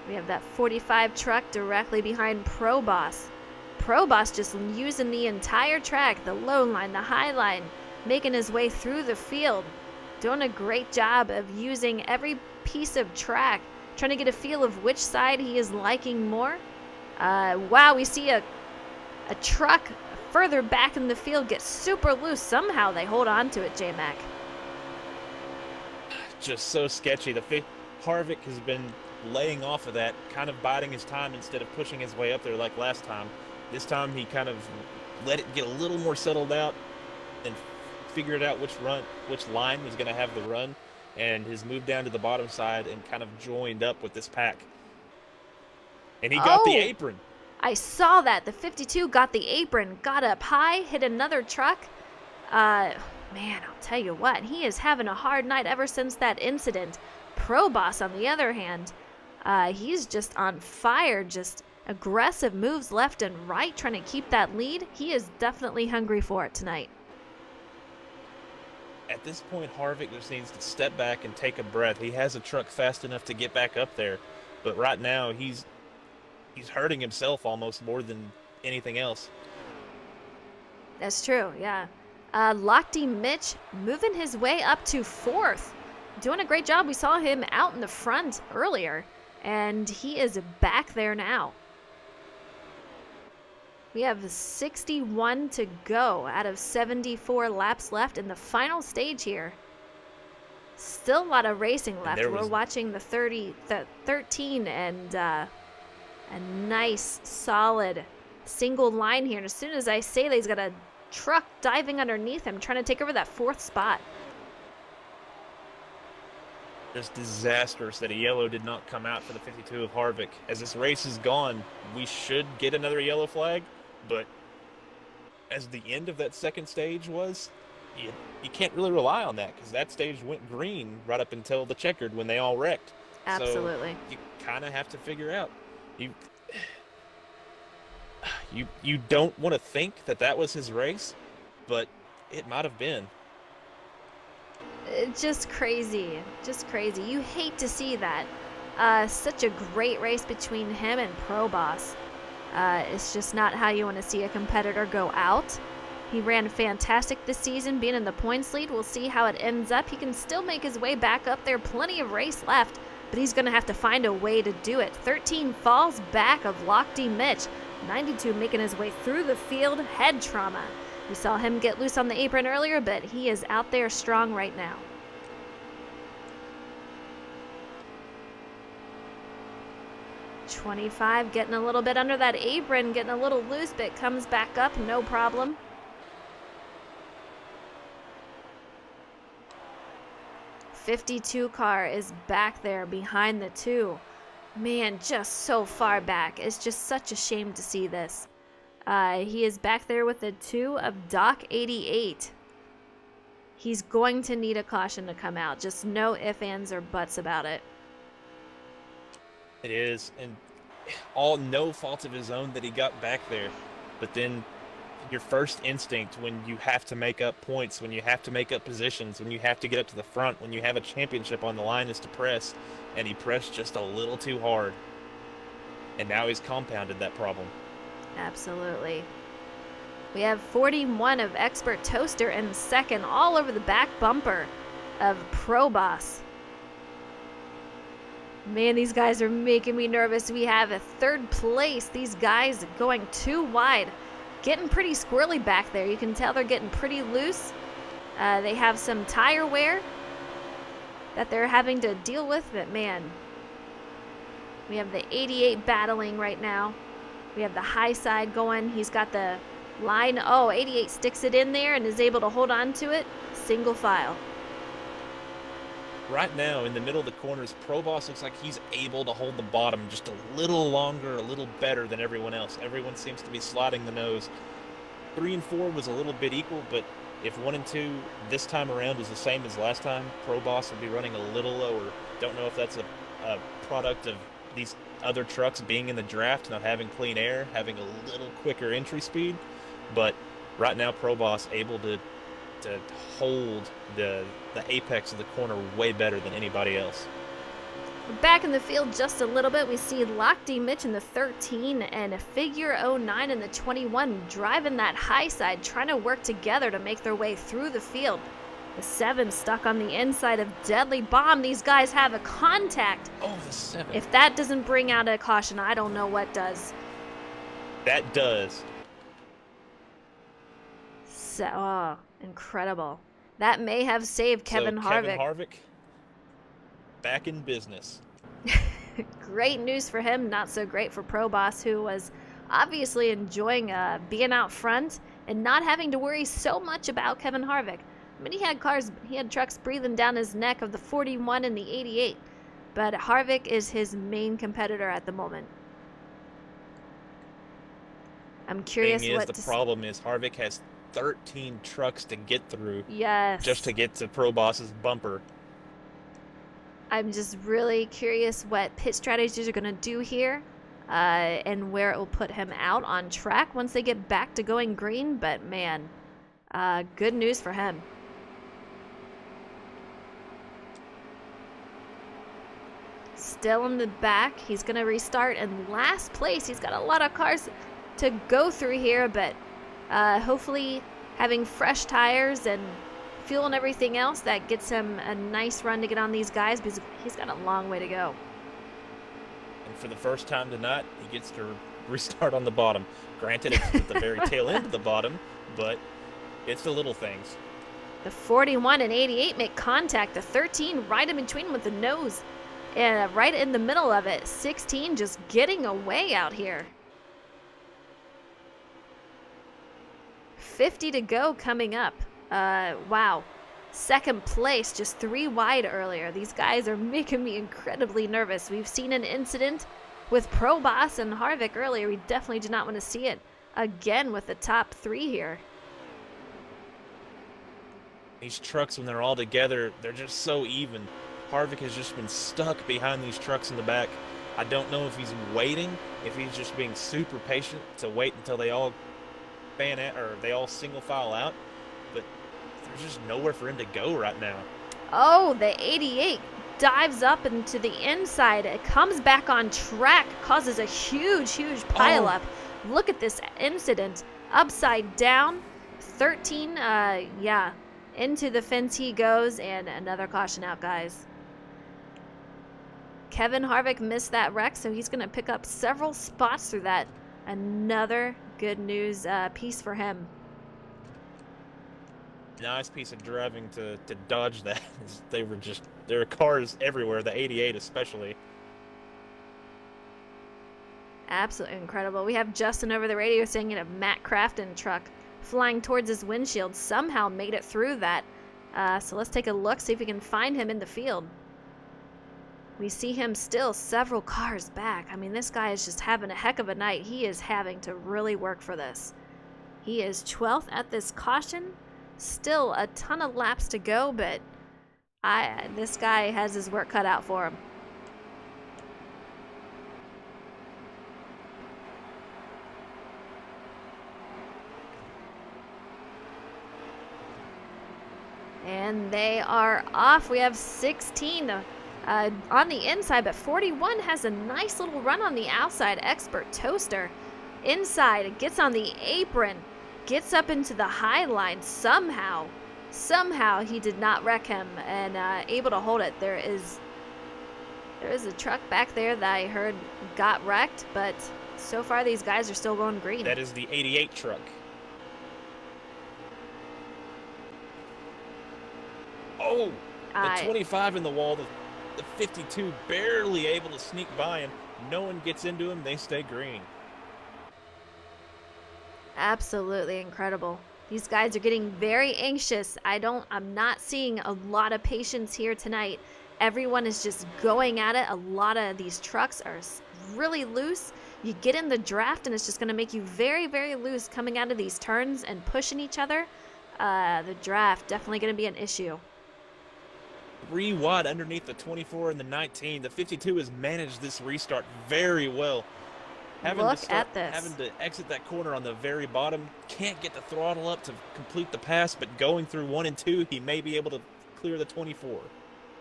We have that 45 truck directly behind Pro Boss. Pro Boss just using the entire track, the low line, the high line, making his way through the field. Doing a great job of using every piece of track, trying to get a feel of which side he is liking more. Wow, we see a truck further back in the field get super loose. Somehow they hold on to it, J-Mac. Just so sketchy. Harvick has been laying off of that, kind of biding his time instead of pushing his way up there like last time. This time he kind of let it get a little more settled out and figured out which line was going to have the run, and has moved down to the bottom side and kind of joined up with this pack. And he got the apron. I saw that. The 52 got the apron, got up high, hit another truck. Man, I'll tell you what, he is having a hard night ever since that incident. Pro Boss, on the other hand, he's just on fire, just aggressive moves left and right, trying to keep that lead. He is definitely hungry for it tonight. At this point, Harvick just needs to step back and take a breath. He has a truck fast enough to get back up there, but right now he's hurting himself almost more than anything else. That's true, yeah. Lochte Mitch moving his way up to 4th. Doing a great job. We saw him out in the front earlier, and he is back there now. We have 61 to go out of 74 laps left in the final stage here. Still a lot of racing left. We're watching the 13 and a nice solid single line here. And as soon as I say that, he's got a truck diving underneath him, trying to take over that 4th spot. Just disastrous that a yellow did not come out for the 52 of Harvick. As this race is gone, we should get another yellow flag, but as the end of that second stage was, you can't really rely on that, because that stage went green right up until the checkered when they all wrecked. Absolutely. So you kind of have to figure out. You don't want to think that was his race, but it might have been. Just crazy. Just crazy. You hate to see that. Such a great race between him and Pro Boss. It's just not how you want to see a competitor go out. He ran fantastic this season, being in the points lead. We'll see how it ends up. He can still make his way back up there. Plenty of race left, but he's going to have to find a way to do it. 13 falls back of Lochte Mitch. 92 making his way through the field. Head trauma. We saw him get loose on the apron earlier, but he is out there strong right now. .25 getting a little bit under that apron, getting a little loose, but comes back up, no problem. .52 car is back there behind the 2. Man, just so far back. It's just such a shame to see this. He is back there with the 2 of Doc 88. He's going to need a caution to come out. Just no ifs, ands, or buts about it. It is, and no fault of his own that he got back there. But then your first instinct when you have to make up points, when you have to make up positions, when you have to get up to the front, when you have a championship on the line, is to press. And he pressed just a little too hard. And now he's compounded that problem. Absolutely. We have 41 of Expert Toaster in second, all over the back bumper of Pro Boss. Man, these guys are making me nervous. We have a 3rd place. These guys going too wide. Getting pretty squirrely back there. You can tell they're getting pretty loose. They have some tire wear that they're having to deal with, but man, we have the 88 battling right now. We have the high side going. He's got the line. Oh, 88 sticks it in there and is able to hold on to it. Single file. Right now, in the middle of the corners, Pro Boss looks like he's able to hold the bottom just a little longer, a little better than everyone else. Everyone seems to be sliding the nose. 3 and 4 was a little bit equal, but if 1 and 2 this time around was the same as last time, Pro Boss would be running a little lower. Don't know if that's a product of these other trucks being in the draft, not having clean air, having a little quicker entry speed, but right now Pro Boss able to hold the apex of the corner way better than anybody else. Back in the field just a little bit, we see Lochte Mitch in the 13 and a Figure 09 in the 21 driving that high side, trying to work together to make their way through the field. The 7 stuck on the inside of Deadly Bomb. These guys have a contact. Oh, the 7. If that doesn't bring out a caution, I don't know what does. That does. So, oh, incredible. That may have saved Kevin Harvick. Kevin Harvick, back in business. Great news for him, not so great for Pro Boss, who was obviously enjoying being out front and not having to worry so much about Kevin Harvick. I mean, he had trucks breathing down his neck of the 41 and the 88, but Harvick is his main competitor at the moment. I'm curious the problem is Harvick has 13 trucks to get through. Yes. Just to get to Pro Boss's bumper. I'm just really curious what pit strategies are going to do here and where it will put him out on track once they get back to going green. But man, good news for him. Still in the back. He's going to restart in last place. He's got a lot of cars to go through here, but hopefully having fresh tires and fuel and everything else, that gets him a nice run to get on these guys because he's got a long way to go. And for the first time tonight, he gets to restart on the bottom. Granted, it's at the very tail end of the bottom, but it's the little things. The 41 and 88 make contact. The 13 right in between with the nose. And right in the middle of it, 16 just getting away out here. 50 to go coming up. Wow. Second place, just 3 wide earlier. These guys are making me incredibly nervous. We've seen an incident with Proboss and Harvick earlier. We definitely do not want to see it again with the top 3 here. These trucks, when they're all together, they're just so even. Harvick has just been stuck behind these trucks in the back. I don't know if he's waiting, if he's just being super patient to wait until they all fan out, or they all single file out, but there's just nowhere for him to go right now. Oh, the 88 dives up into the inside. It comes back on track, causes a huge pileup. Oh. Look at this incident. Upside down. 13, yeah. Into the fence he goes, and another caution out, guys. Kevin Harvick missed that wreck, so he's going to pick up several spots through that. Another good news piece for him. Nice piece of driving to dodge that. There were cars everywhere, the 88 especially. Absolutely incredible. We have Justin over the radio saying a Matt Crafton truck flying towards his windshield somehow made it through that. So let's take a look, see if we can find him in the field. We see him still several cars back. I mean, this guy is just having a heck of a night. He is having to really work for this. He is 12th at this caution. Still a ton of laps to go, but this guy has his work cut out for him. And they are off. We have 16 on the inside, but 41 has a nice little run on the outside. Expert Toaster inside. It gets on the apron. Gets up into the high line somehow. Somehow he did not wreck him and able to hold it. There is a truck back there that I heard got wrecked, but so far these guys are still going green. That is the 88 truck. Oh, the 25 in the wall, the 52 barely able to sneak by him. No one gets into him, they stay green. Absolutely incredible. These guys are getting very anxious. I'm not seeing a lot of patience here tonight. Everyone is just going at it. A lot of these trucks are really loose. You get in the draft and it's just going to make you very, very loose coming out of these turns and pushing each other. The draft definitely going to be an issue. 3 wide underneath the 24 and the 19. The 52 has managed this restart very well. Look at this. Having to exit that corner on the very bottom. Can't get the throttle up to complete the pass, but going through 1 and 2, he may be able to clear the 24.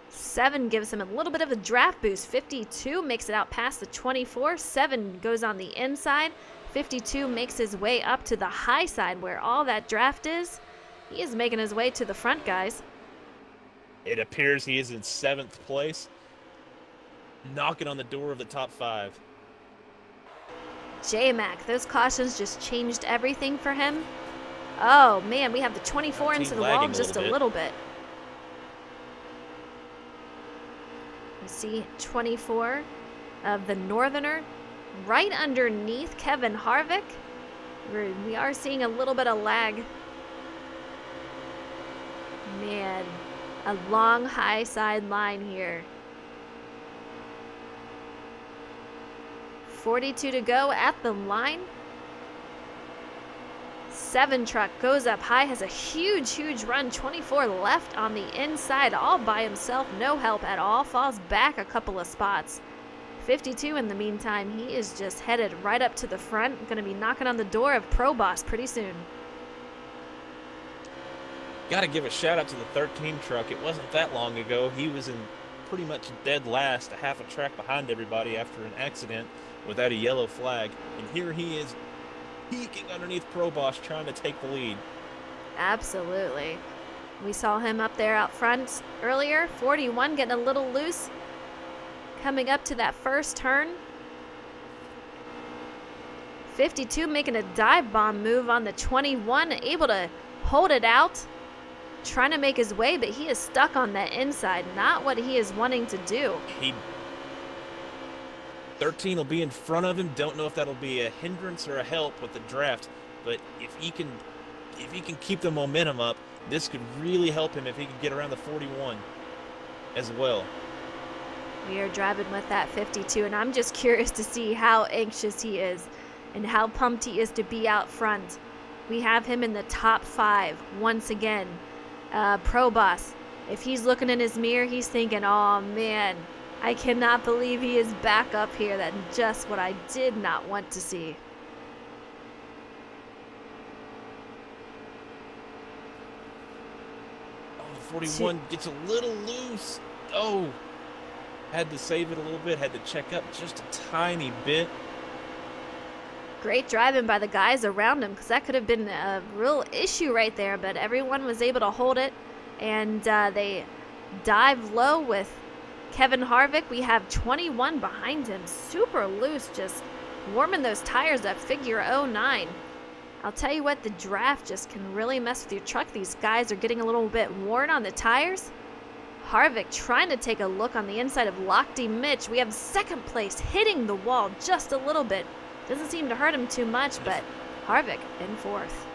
7 gives him a little bit of a draft boost. 52 makes it out past the 24. 7 goes on the inside. 52 makes his way up to the high side where all that draft is. He is making his way to the front, guys. It appears he is in 7th place, knocking on the door of the top 5. J-Mac, those cautions just changed everything for him. Oh, man, we have the 24 into the wall just a little bit. You see 24 of the Northerner right underneath Kevin Harvick. We are seeing a little bit of lag. Man, a long high side line here. 42 to go at the line. 57 truck goes up high, has a huge run, 24 left on the inside, all by himself, no help at all, falls back a couple of spots. 52 in the meantime, he is just headed right up to the front, going to be knocking on the door of Pro Boss pretty soon. Got to give a shout out to the 13 truck. It wasn't that long ago. He was in pretty much dead last, a half a track behind everybody after an accident without a yellow flag. And here he is peeking underneath Pro Boss trying to take the lead. Absolutely. We saw him up there out front earlier. 41 getting a little loose. Coming up to that first turn. 52 making a dive bomb move on the 21. Able to hold it out. Trying to make his way, but he is stuck on that inside. Not what he is wanting to do. 13 will be in front of him. Don't know if that'll be a hindrance or a help with the draft, but if he can keep the momentum up, this could really help him if he can get around the 41 as well. We are driving with that 52, and I'm just curious to see how anxious he is and how pumped he is to be out front. We have him in the top 5 once again. Pro Boss, if he's looking in his mirror, he's thinking, oh man, I cannot believe he is back up here. That's just what I did not want to see. Oh, the 41 gets a little loose. Oh, had to save it a little bit, had to check up just a tiny bit. Great driving by the guys around him, because that could have been a real issue right there, but everyone was able to hold it, and they dive low with Kevin Harvick. We have 21 behind him, super loose, just warming those tires up, figure 09. I'll tell you what, the draft just can really mess with your truck. These guys are getting a little bit worn on the tires. Harvick trying to take a look on the inside of Lochte Mitch. We have second place, hitting the wall just a little bit. Doesn't seem to hurt him too much, but Harvick in fourth.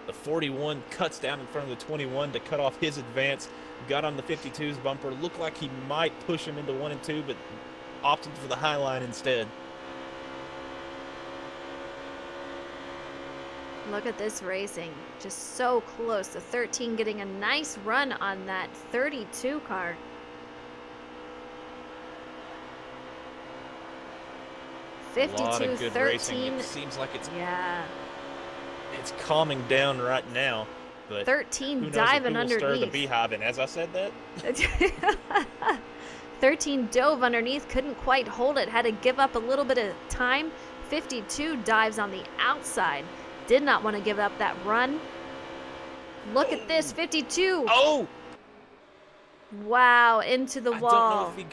The 41 cuts down in front of the 21 to cut off his advance. Got on the 52's bumper. Looked like he might push him into 1 and 2, but opted for the high line instead. Look at this racing. Just so close. The 13 getting a nice run on that 32 car. A lot of good 13. racing. It seems like it's calming down right now, but 13 who knows diving if stir the underneath. beehive. And as I said that, 13 dove underneath, couldn't quite hold it, had to give up a little bit of time. 52 dives on the outside, did not want to give up that run. Look at this, 52. Oh! Wow, into the wall. I don't know if he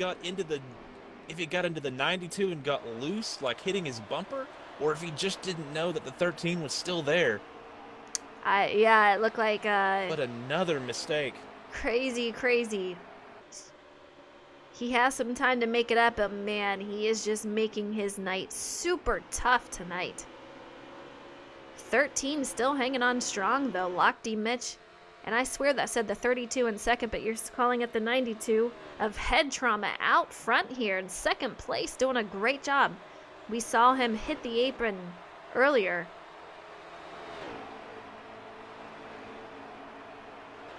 got into the 92 and got loose, like hitting his bumper, or if he just didn't know that the 13 was still there. Yeah, it looked like But another mistake. Crazy. He has some time to make it up, but man, he is just making his night super tough tonight. 13 still hanging on strong though. Lochte Mitch, and I swear that said the 32 in second, but you're calling it the 92 of Head Trauma out front here in second place, doing a great job. We saw him hit the apron earlier.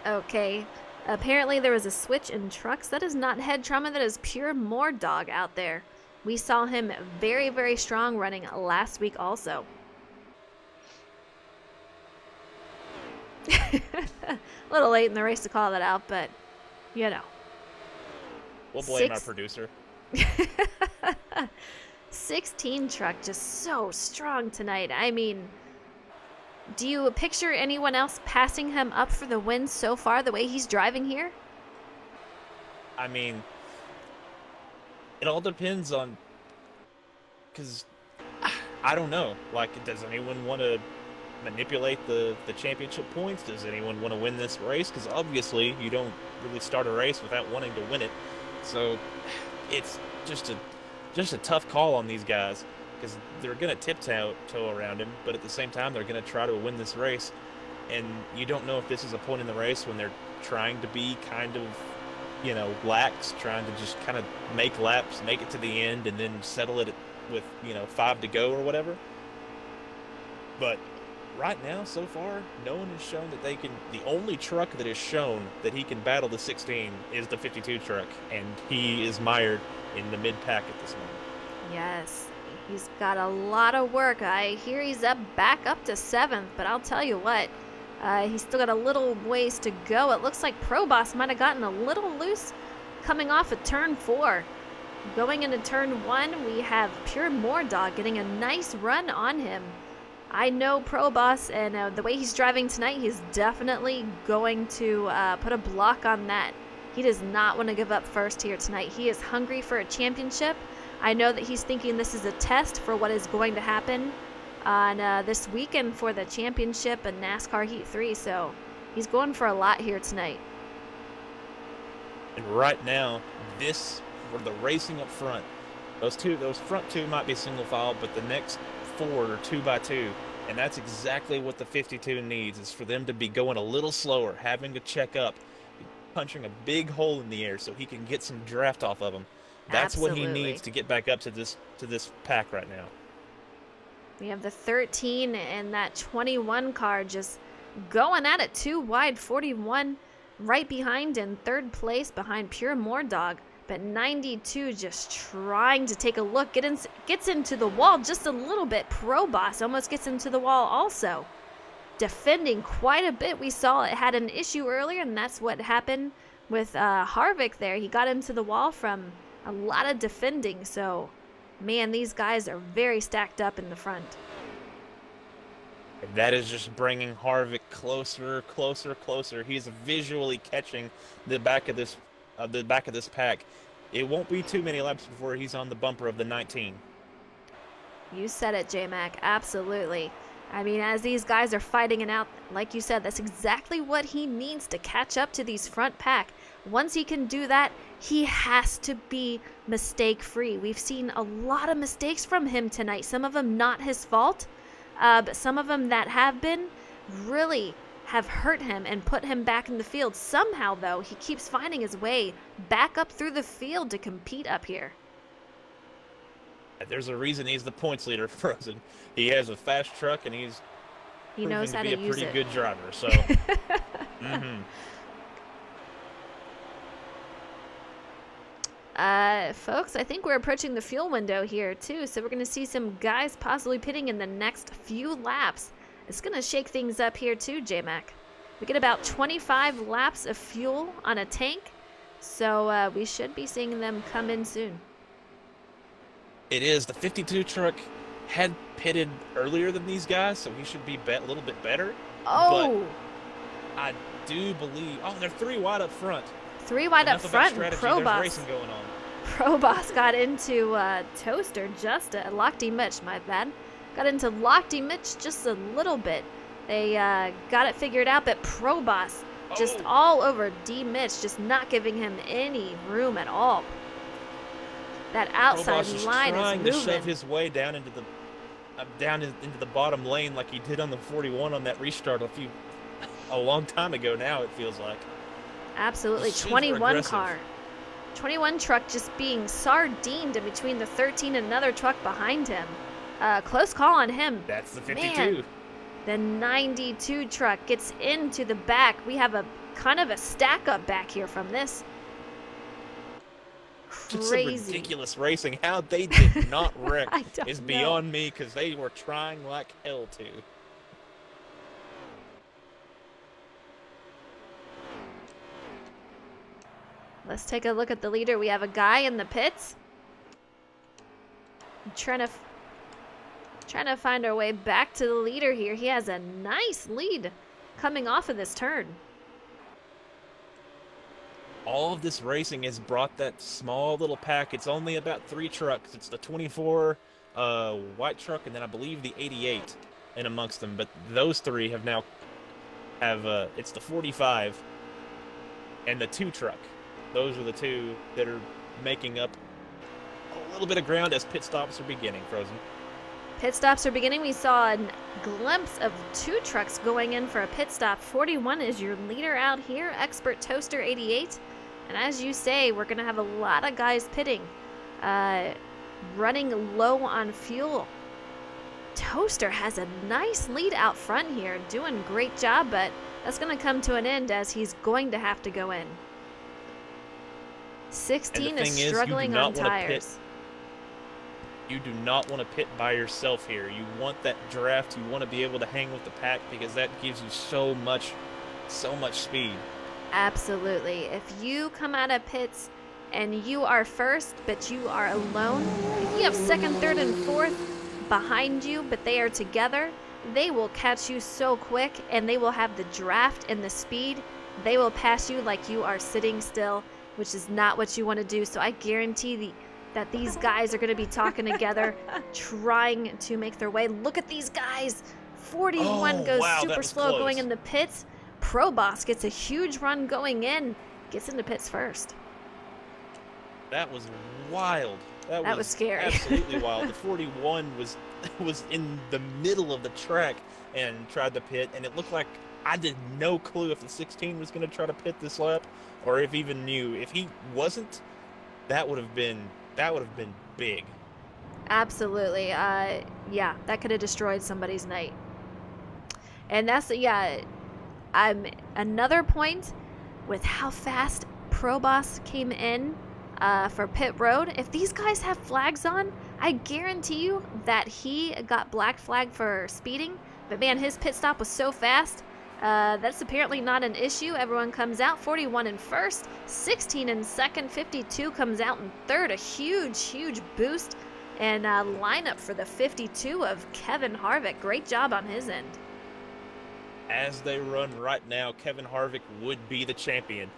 Okay, apparently there was a switch in trucks. That is not Head Trauma, that is pure Mordog out there. We saw him very strong running last week also. A little late in the race to call that out, but you know. We'll blame our producer. 16 truck just so strong tonight. I mean, do you picture anyone else passing him up for the win so far the way he's driving here? I mean, it all depends on, because I don't know. Like, does anyone want to manipulate the championship points? Does anyone want to win this race? Because obviously you don't really start a race without wanting to win it. So it's just a tough call on these guys, because they're going to tiptoe around him, but at the same time they're going to try to win this race. And you don't know if this is a point in the race when they're trying to be kind of, you know, lax, trying to just kind of make laps, make it to the end, and then settle it with, 5 to go or whatever. But right now, so far, no one has shown that they can. The only truck that has shown that he can battle the 16 is the 52 truck, and he is mired in the mid pack at this moment. Yes, he's got a lot of work. I hear he's back up to 7th, but I'll tell you what, he's still got a little ways to go. It looks like Proboss might have gotten a little loose coming off of turn 4. Going into turn 1, we have Pure Mordog getting a nice run on him. I know Proboss, and the way he's driving tonight, he's definitely going to put a block on that. He does not want to give up first here tonight. He is hungry for a championship. I know that he's thinking this is a test for what is going to happen on this weekend for the championship and NASCAR Heat 3, so he's going for a lot here tonight. And right now, for the racing up front, those front 2 might be single file, but the next 4 are 2x2, and that's exactly what the 52 needs, is for them to be going a little slower, having to check up, punching a big hole in the air so he can get some draft off of them. That's Absolutely. what he needs to get back up to this pack right now. We have the 13 and that 21 car just going at it 2 wide, 41 right behind in 3rd place behind Pure Mordog. But 92 just trying to take a look, gets into the wall just a little bit. Proboss almost gets into the wall also. Defending quite a bit. We saw it had an issue earlier, and that's what happened with Harvick there. He got into the wall from a lot of defending. So, man, these guys are very stacked up in the front. And that is just bringing Harvick closer, closer, closer. He's visually catching the back of this pack. It won't be too many laps before he's on the bumper of the 19. You said it, J-Mac. Absolutely. I mean, as these guys are fighting it out, like you said, that's exactly what he needs to catch up to these front pack. Once he can do that, he has to be mistake-free. We've seen a lot of mistakes from him tonight. Some of them not his fault, but some of them that have been really have hurt him and put him back in the field. Somehow, though, he keeps finding his way back up through the field to compete up here. There's a reason he's the points leader, Frozen. He has a fast truck, and he knows how to use it. Be a pretty good driver. So, folks, I think we're approaching the fuel window here too, so we're going to see some guys possibly pitting in the next few laps. It's going to shake things up here too, J-Mac. We get about 25 laps of fuel on a tank, so we should be seeing them come in soon. It is. The 52 truck had pitted earlier than these guys, so he should be a little bit better. Oh! But I do believe... Oh, they're 3 wide up front. 3 wide up front, and Proboss. There's racing going on. Proboss got into Toaster, Lochte Mitch, my bad. Got into Lochte Mitch just a little bit. They got it figured out, but Proboss just all over D Mitch, just not giving him any room at all. That outside line is moving. Trying to shove his way down into the bottom lane like he did on the 41 on that restart a long time ago now, it feels like. Absolutely. 21 car. 21 truck just being sardined in between the 13 and another truck behind him. Close call on him. That's the 52. Man, the 92 truck gets into the back. We have a kind of a stack up back here from this. Crazy. Just some ridiculous racing. How they did not wreck is beyond me, because they were trying like hell to. Let's take a look at the leader. We have a guy in the pits. Trying to find our way back to the leader here. He has a nice lead coming off of this turn. All of this racing has brought that small little pack. It's only about 3 trucks. It's the 24 white truck, and then I believe the 88 in amongst them. But those 3 it's the 45 and the 2 truck. Those are the 2 that are making up a little bit of ground as pit stops are beginning, Frozen. Pit stops are beginning. We saw a glimpse of 2 trucks going in for a pit stop. 41 is your leader out here, Expert Toaster 88. And as you say, we're going to have a lot of guys pitting, running low on fuel. Toaster has a nice lead out front here, doing great job, but that's going to come to an end as he's going to have to go in. 16 is struggling on tires. You do not want to pit by yourself here. You want that draft. You want to be able to hang with the pack because that gives you so much speed. Absolutely. If you come out of pits and you are first, but you are alone, if you have second, third, and fourth behind you, but they are together, they will catch you so quick, and they will have the draft and the speed. They will pass you like you are sitting still, which is not what you want to do. So I guarantee that these guys are going to be talking together, trying to make their way. Look at these guys. 41 goes super slow close. Going in the pits. Proboss gets a huge run going in, gets into pits first. That was wild. That was scary. Absolutely wild. The 41 was in the middle of the track and tried to pit, and it looked like I did no clue if the 16 was going to try to pit this lap, or if even knew. If he wasn't, that would have been big. Absolutely. Yeah, that could have destroyed somebody's night. And that's another point with how fast Proboss came in for pit road. If these guys have flags on, I guarantee you that he got black flag for speeding. But man, his pit stop was so fast. That's apparently not an issue. Everyone comes out. 41 in first, 16 in second, 52 comes out in third. A huge boost. And lineup for the 52 of Kevin Harvick. Great job on his end. As they run right now, Kevin Harvick would be the champion.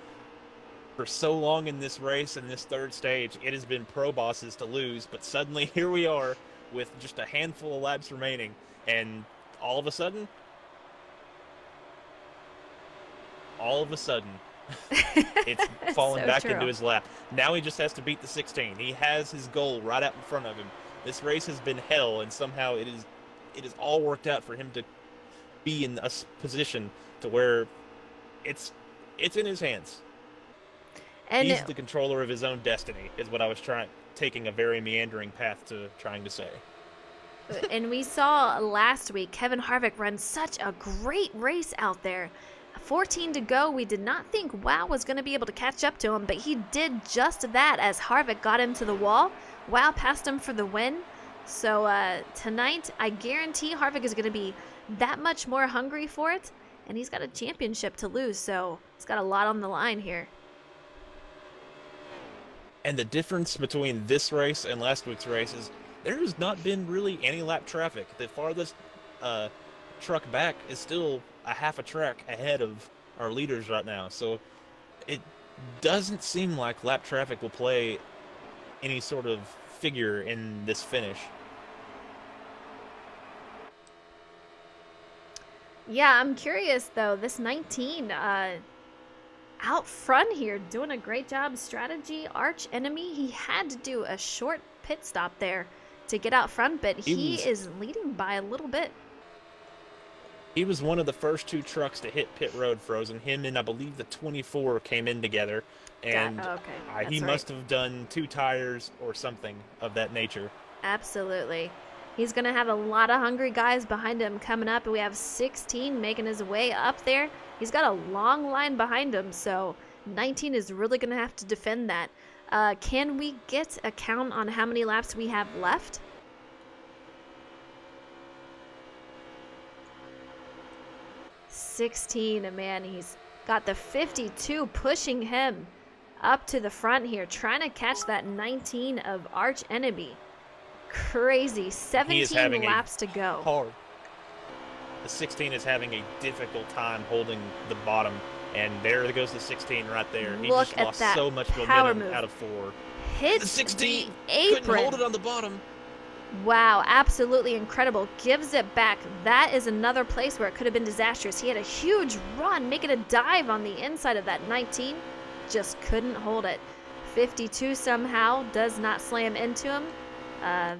For so long in this race, in this third stage, it has been Proboss's to lose, but suddenly here we are with just a handful of laps remaining, and all of a sudden, it's fallen back into his lap. Now he just has to beat the 16. He has his goal right out in front of him. This race has been hell, and somehow it is all worked out for him to be in a position to where it's in his hands. And he's the controller of his own destiny, is what I was taking a very meandering path to trying to say. And we saw last week Kevin Harvick run such a great race out there. 14 to go. We did not think Wow was going to be able to catch up to him, but he did just that as Harvick got into the wall. Wow passed him for the win. So tonight, I guarantee Harvick is going to be that much more hungry for it, and he's got a championship to lose, so he's got a lot on the line here. And the difference between this race and last week's race is there has not been really any lap traffic. The farthest truck back is still a half a track ahead of our leaders right now, so it doesn't seem like lap traffic will play any sort of figure in this finish. Yeah, I'm curious though. This 19 out front here doing a great job. Strategy, arch enemy. He had to do a short pit stop there to get out front, but he is leading by a little bit. He was one of the first two trucks to hit pit road, Frozen. Him and I believe the 24 came in together, and he must have done 2 tires or something of that nature. Absolutely. He's going to have a lot of hungry guys behind him coming up. We have 16 making his way up there. He's got a long line behind him, so 19 is really going to have to defend that. Can we get a count on how many laps we have left? $16, man, he's got the 52 pushing him up to the front here, trying to catch that 19 of arch enemy. Crazy. 17 laps to go. The 16 is having a difficult time holding the bottom, and there goes the 16 right there. He just lost so much momentum out of 4. Hits the 16 the apron. Couldn't hold it on the bottom. Wow, absolutely incredible. Gives it back. That is another place where it could have been disastrous. He had a huge run, making a dive on the inside of that 19. Just couldn't hold it. 52 somehow does not slam into him.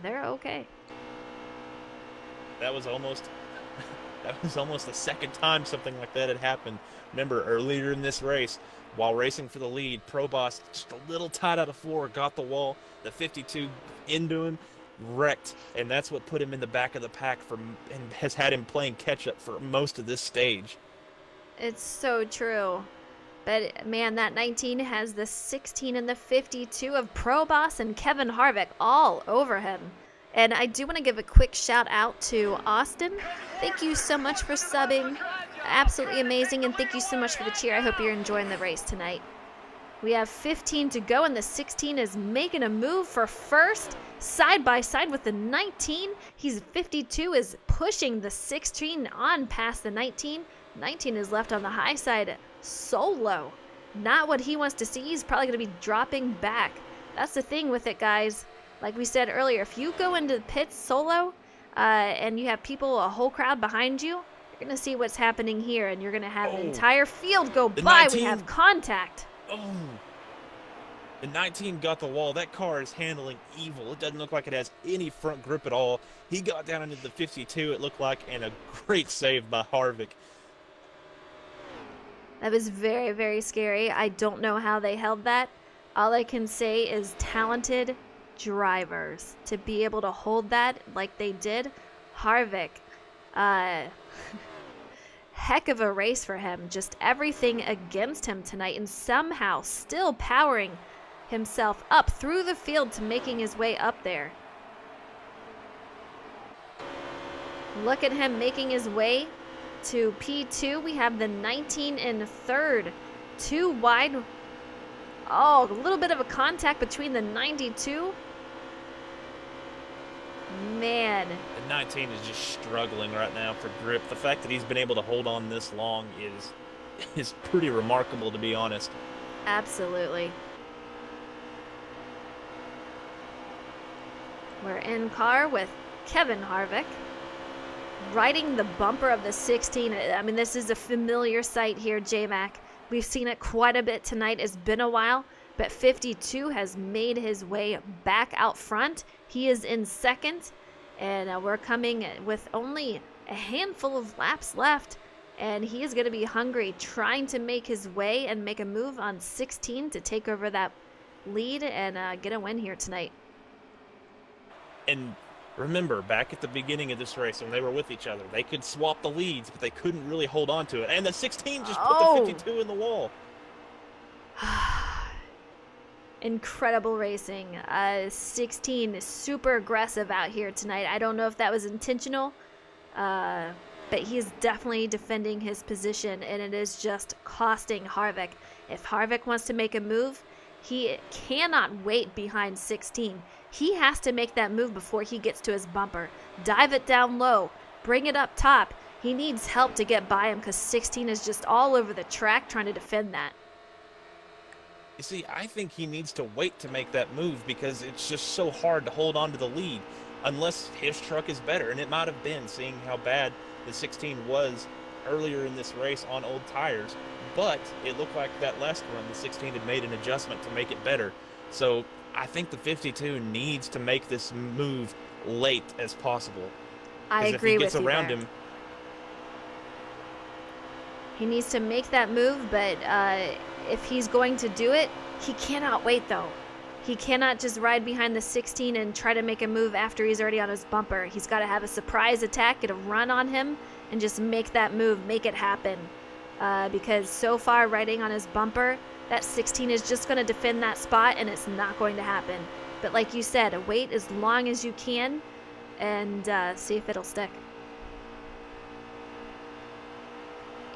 They're okay. That was almost the second time something like that had happened. Remember, earlier in this race, while racing for the lead, Proboss just a little tight out of 4, got the wall, the 52 into him. wrecked, and that's what put him in the back of the pack and has had him playing catch-up for most of this stage. It's so true. But man, that 19 has the 16 and the 52 of Pro Boss and Kevin Harvick all over him. And I do want to give a quick shout out to Austin. Thank you so much for subbing. Absolutely amazing, and thank you so much for the cheer. I hope you're enjoying the race tonight. We have 15 to go, and the 16 is making a move for first, side by side with the 19. 52 is pushing the 16 on past the 19. 19 is left on the high side solo. Not what he wants to see. He's probably going to be dropping back. That's the thing with it, guys. Like we said earlier, if you go into the pits solo and you have people, a whole crowd behind you, you're going to see what's happening here, and you're going to have an entire field go by. 19... We have contact. Oh, the 19 got the wall. That car is handling evil. It doesn't look like it has any front grip at all. He got down into the 52, it looked like, and a great save by Harvick. That was very, very scary. I don't know how they held that. All I can say is talented drivers to be able to hold that like they did. Harvick, heck of a race for him. Just everything against him tonight, and somehow still powering himself up through the field to making his way up there. Look at him making his way to P2. We have the 19 in third. Too wide. Oh, a little bit of a contact between the 92. Man. The 19 is just struggling right now for grip. The fact that he's been able to hold on this long is pretty remarkable, to be honest. Absolutely. We're in car with Kevin Harvick, riding the bumper of the 16. I mean, this is a familiar sight here, J-Mac. We've seen it quite a bit tonight. It's been a while, but 52 has made his way back out front. He is in second, and we're coming with only a handful of laps left, and he is going to be hungry, trying to make his way and make a move on 16 to take over that lead and get a win here tonight. And remember, back at the beginning of this race, when they were with each other, they could swap the leads, but they couldn't really hold on to it. And the 16 just put the 52 in the wall. Incredible racing. 16 is super aggressive out here tonight. I don't know if that was intentional, but he is definitely defending his position, and it is just costing Harvick. If Harvick wants to make a move, he cannot wait behind 16. He has to make that move before he gets to his bumper. Dive it down low. Bring it up top. He needs help to get by him because 16 is just all over the track trying to defend that. You see, I think he needs to wait to make that move because it's just so hard to hold on to the lead unless his truck is better. And it might have been, seeing how bad the 16 was earlier in this race on old tires. But it looked like that last run, the 16 had made an adjustment to make it better. So I think the 52 needs to make this move late as possible. I agree with you. If he gets around him, he needs to make that move, but if he's going to do it, he cannot wait though. He cannot just ride behind the 16 and try to make a move after he's already on his bumper. He's got to have a surprise attack, get a run on him, and just make that move, make it happen. Because so far, riding on his bumper, that 16 is just going to defend that spot, and it's not going to happen. But like you said, wait as long as you can and see if it'll stick.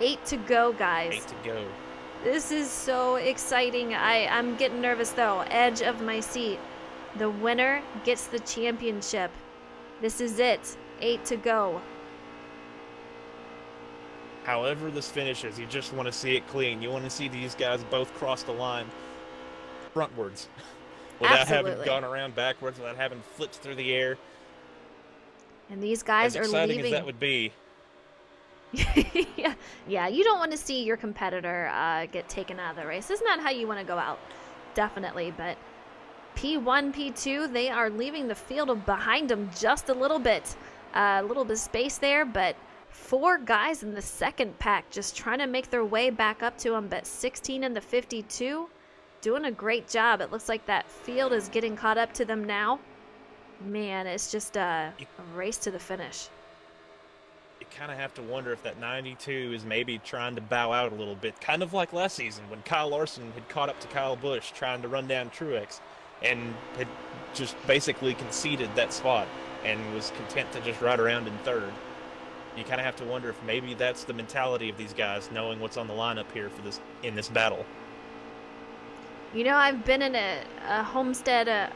8 to go, guys. 8 to go. This is so exciting. I'm getting nervous, though. Edge of my seat. The winner gets the championship. This is it. 8 to go. However this finishes, you just want to see it clean. You want to see these guys both cross the line frontwards without having gone around backwards, without having flipped through the air. And these guys are leaving. As exciting as that would be. Yeah, you don't want to see your competitor get taken out of the race. This is not how you want to go out, definitely. But P1, P2, they are leaving the field behind them just a little bit. A little bit of space there, but 4 guys in the second pack just trying to make their way back up to him. But 16 and the 52 doing a great job. It looks like that field is getting caught up to them now. Man, it's just a race to the finish. You kind of have to wonder if that 92 is maybe trying to bow out a little bit, kind of like last season when Kyle Larson had caught up to Kyle Busch trying to run down Truex and had just basically conceded that spot and was content to just ride around in third. You kind of have to wonder if maybe that's the mentality of these guys, knowing what's on the lineup here for this battle. You know, I've been in a Homestead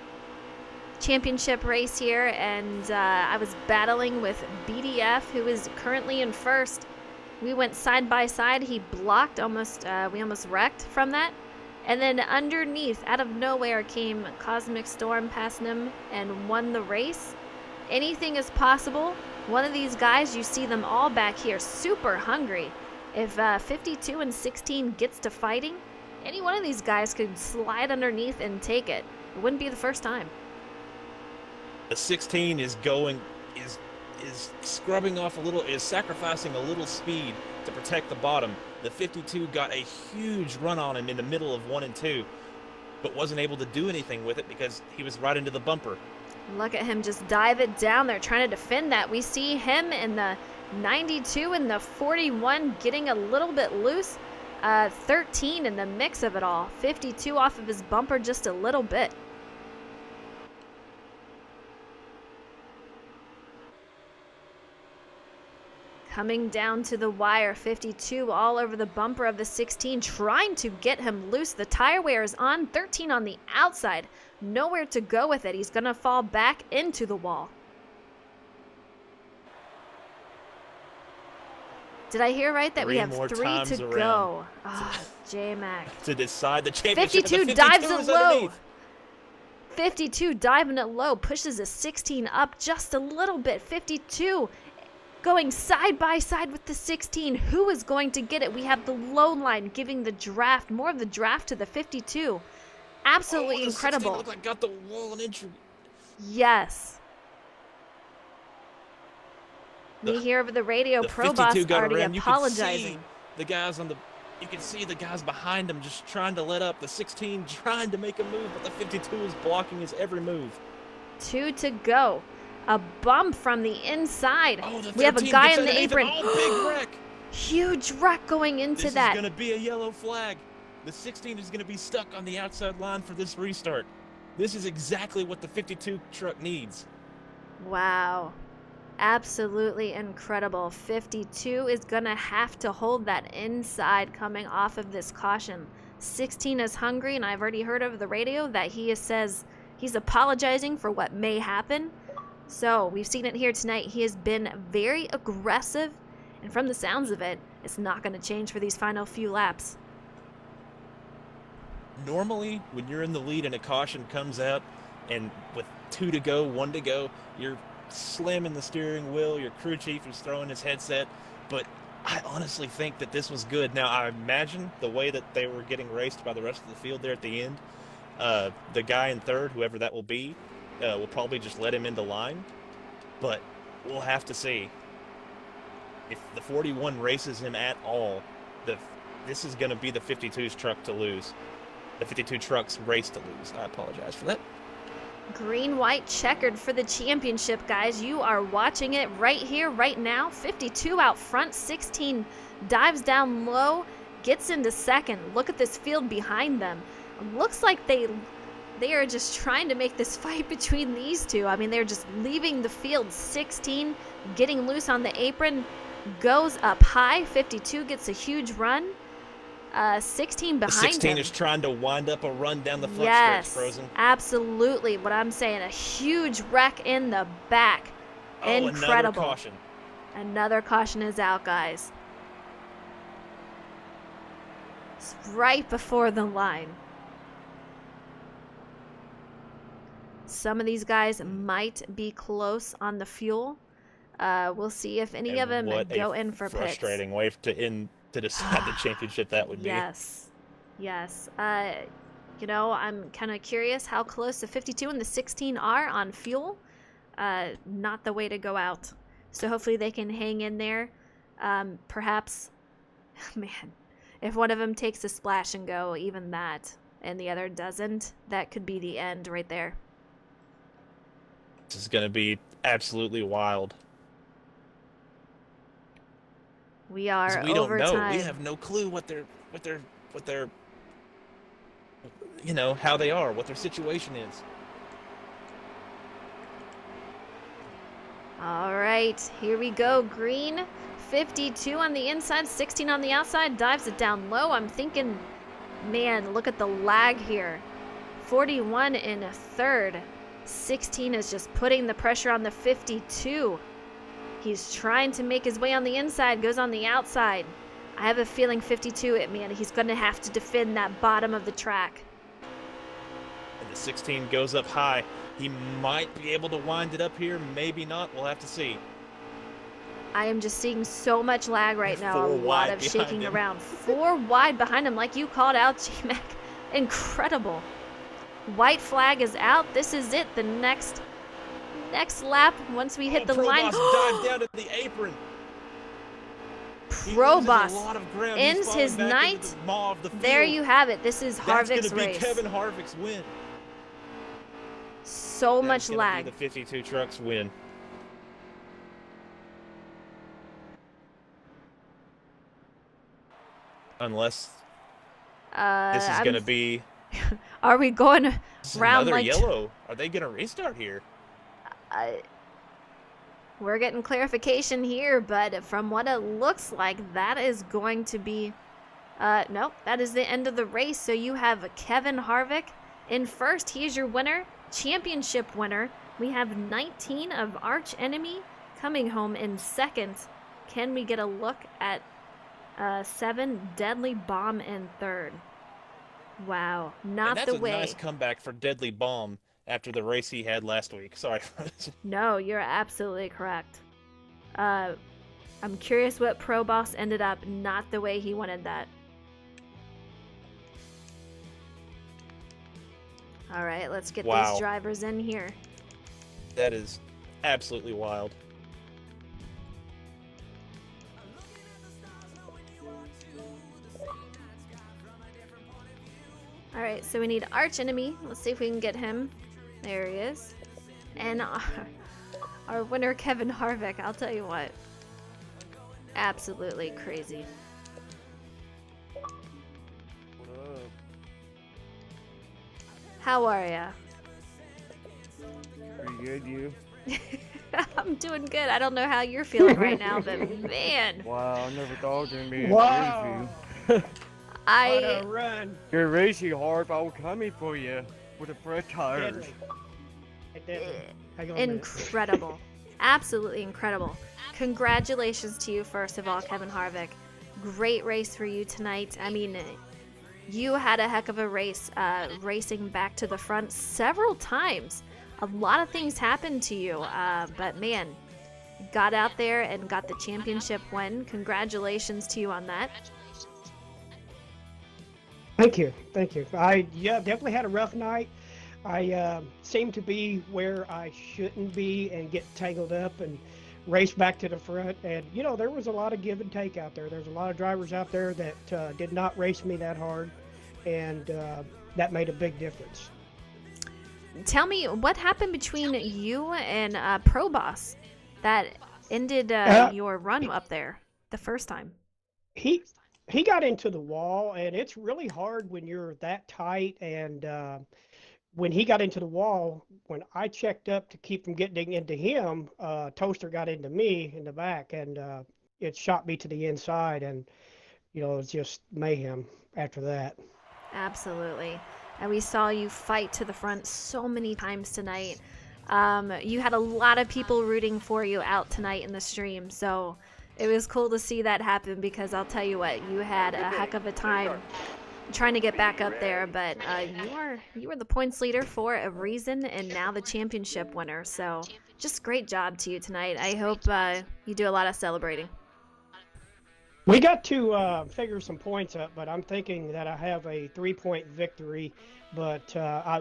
championship race here, and I was battling with BDF, who is currently in first. We went side by side. He blocked we almost wrecked from that. And then underneath, out of nowhere, came Cosmic Storm passing him and won the race. Anything is possible. One of these guys, you see them all back here, super hungry. If 52 and 16 gets to fighting, any one of these guys could slide underneath and take it. It wouldn't be the first time. The 16 is scrubbing off a little, is sacrificing a little speed to protect the bottom. The 52 got a huge run on him in the middle of 1 and 2, but wasn't able to do anything with it because he was right into the bumper. Look at him just dive it down there, trying to defend that. We see him in the 92 and the 41 getting a little bit loose. 13 in the mix of it all. 52 off of his bumper just a little bit. Coming down to the wire, 52 all over the bumper of the 16, trying to get him loose. The tire wear is on, 13 on the outside. Nowhere to go with it. He's going to fall back into the wall. Did I hear right that we have 3 to go? Ah, J-Mac. To decide the championship. 52 dives it low. 52 diving it low, pushes a 16 up just a little bit. 52 going side by side with the 16. Who is going to get it? We have the low line giving the draft, more of the draft to the 52. Absolutely incredible. Looked like got the wall an inch. Yes. We hear over the radio, Pro Boss already apologizing. You can see the guys behind him just trying to let up. The 16 trying to make a move, but the 52 is blocking his every move. 2 to go. A bump from the inside. We have a guy in the apron. Oh, big wreck. Huge wreck going into that. This is going to be a yellow flag. The 16 is going to be stuck on the outside line for this restart. This is exactly what the 52 truck needs. Wow. Absolutely incredible. 52 is going to have to hold that inside coming off of this caution. 16 is hungry, and I've already heard over the radio that he says he's apologizing for what may happen. So we've seen it here tonight. He has been very aggressive, and from the sounds of it, it's not going to change for these final few laps. Normally, when you're in the lead and a caution comes out, and with 2 to go, 1 to go, you're slamming the steering wheel, your crew chief is throwing his headset, but I honestly think that this was good. Now, I imagine the way that they were getting raced by the rest of the field there at the end, the guy in third, whoever that will be, will probably just let him into line, but we'll have to see. If the 41 races him at all, this is going to be the 52's truck to lose. The 52 truck's race to lose. I apologize for that. Green, white, checkered for the championship, guys. You are watching it right here, right now. 52 out front, 16 dives down low, gets into second. Look at this field behind them. Looks like they are just trying to make this fight between these two. I mean, they're just leaving the field. 16 getting loose on the apron, goes up high. 52 gets a huge run. 16 behind him. 16 is trying to wind up a run down the front stretch, Frozen. Absolutely. What I'm saying, a huge wreck in the back. Incredible. Another caution. Another caution is out, guys. It's right before the line. Some of these guys might be close on the fuel. We'll see if any of them go in for pits. Frustrating way to decide the championship that would be. Yes. You know, I'm kind of curious how close the 52 and the 16 are on fuel. Not the way to go out. So hopefully they can hang in there. Perhaps, man, if one of them takes a splash and go, even that, and the other doesn't, that could be the end right there. This is going to be absolutely wild. We are We don't know. overtime. We have no clue what they're, you know, how they are, what their situation is. All right, here we go. Green, 52 on the inside, 16 on the outside, dives it down low. I'm thinking, man, look at the lag here. 41 in third. 16 is just putting the pressure on the 52. He's trying to make his way on the inside, goes on the outside. I have a feeling 52, man, he's going to have to defend that bottom of the track. And the 16 goes up high. He might be able to wind it up here, maybe not. We'll have to see. I am just seeing so much lag right now. A Four lot wide of behind shaking him. around. 4 wide behind him, like you called out, G-Mac. Incredible. White flag is out. This is it. The next lap, once we hit the line. Dive down to the apron. Probos ends ends his night. There you have it. This is Harvick's race. Kevin Harvick's win. So much lag. The 52 trucks win. Unless this is going to be. Are we going round another like yellow? Are they going to restart here? We're getting clarification here, but from what it looks like, that is going to be. Nope, that is the end of the race. So you have Kevin Harvick in first. He is your winner, championship winner. We have 19 of Arch Enemy coming home in second. Can we get a look at 7 Deadly Bomb in third? Wow, not the way. That's a nice comeback for Deadly Bomb after the race he had last week. Sorry. No, you're absolutely correct. I'm curious what Pro Boss ended up not the way he wanted that. All right, let's get these drivers in here. That is absolutely wild. All right, so we need Arch Enemy. Let's see if we can get him. There he is. And our winner, Kevin Harvick. I'll tell you what. Absolutely crazy. How are ya? Pretty good, you? I'm doing good. I don't know how you're feeling right now, but man. Wow, I never thought it was gonna be an Wow. interview. I What a run. You're racing hard, but I was coming for you with the fresh tires. Deadly. Hey, Deadly. Hang on a minute. incredible. Absolutely incredible. Congratulations to you, first of all, Kevin Harvick. Great race for you tonight. I mean, you had a heck of a race, racing back to the front several times. A lot of things happened to you, but man, got out there and got the championship win. Congratulations to you on that. Thank you. Thank you. I definitely had a rough night. I seemed to be where I shouldn't be and get tangled up and race back to the front. And, you know, there was a lot of give and take out there. There's a lot of drivers out there that did not race me that hard, and that made a big difference. Tell me, what happened between you and Pro Boss that ended your run up there the first time? He got into the wall, and it's really hard when you're that tight. And when he got into the wall, when I checked up to keep from getting into him, Toaster got into me in the back, and it shot me to the inside. And, you know, it was just mayhem after that. Absolutely. And we saw you fight to the front so many times tonight. You had a lot of people rooting for you out tonight in the stream, so it was cool to see that happen, because I'll tell you what, you had a heck of a time trying to get back up there, but you were the points leader for a reason, and now the championship winner. So just great job to you tonight. I hope you do a lot of celebrating. We got to figure some points up, but I'm thinking that I have a 3-point victory. But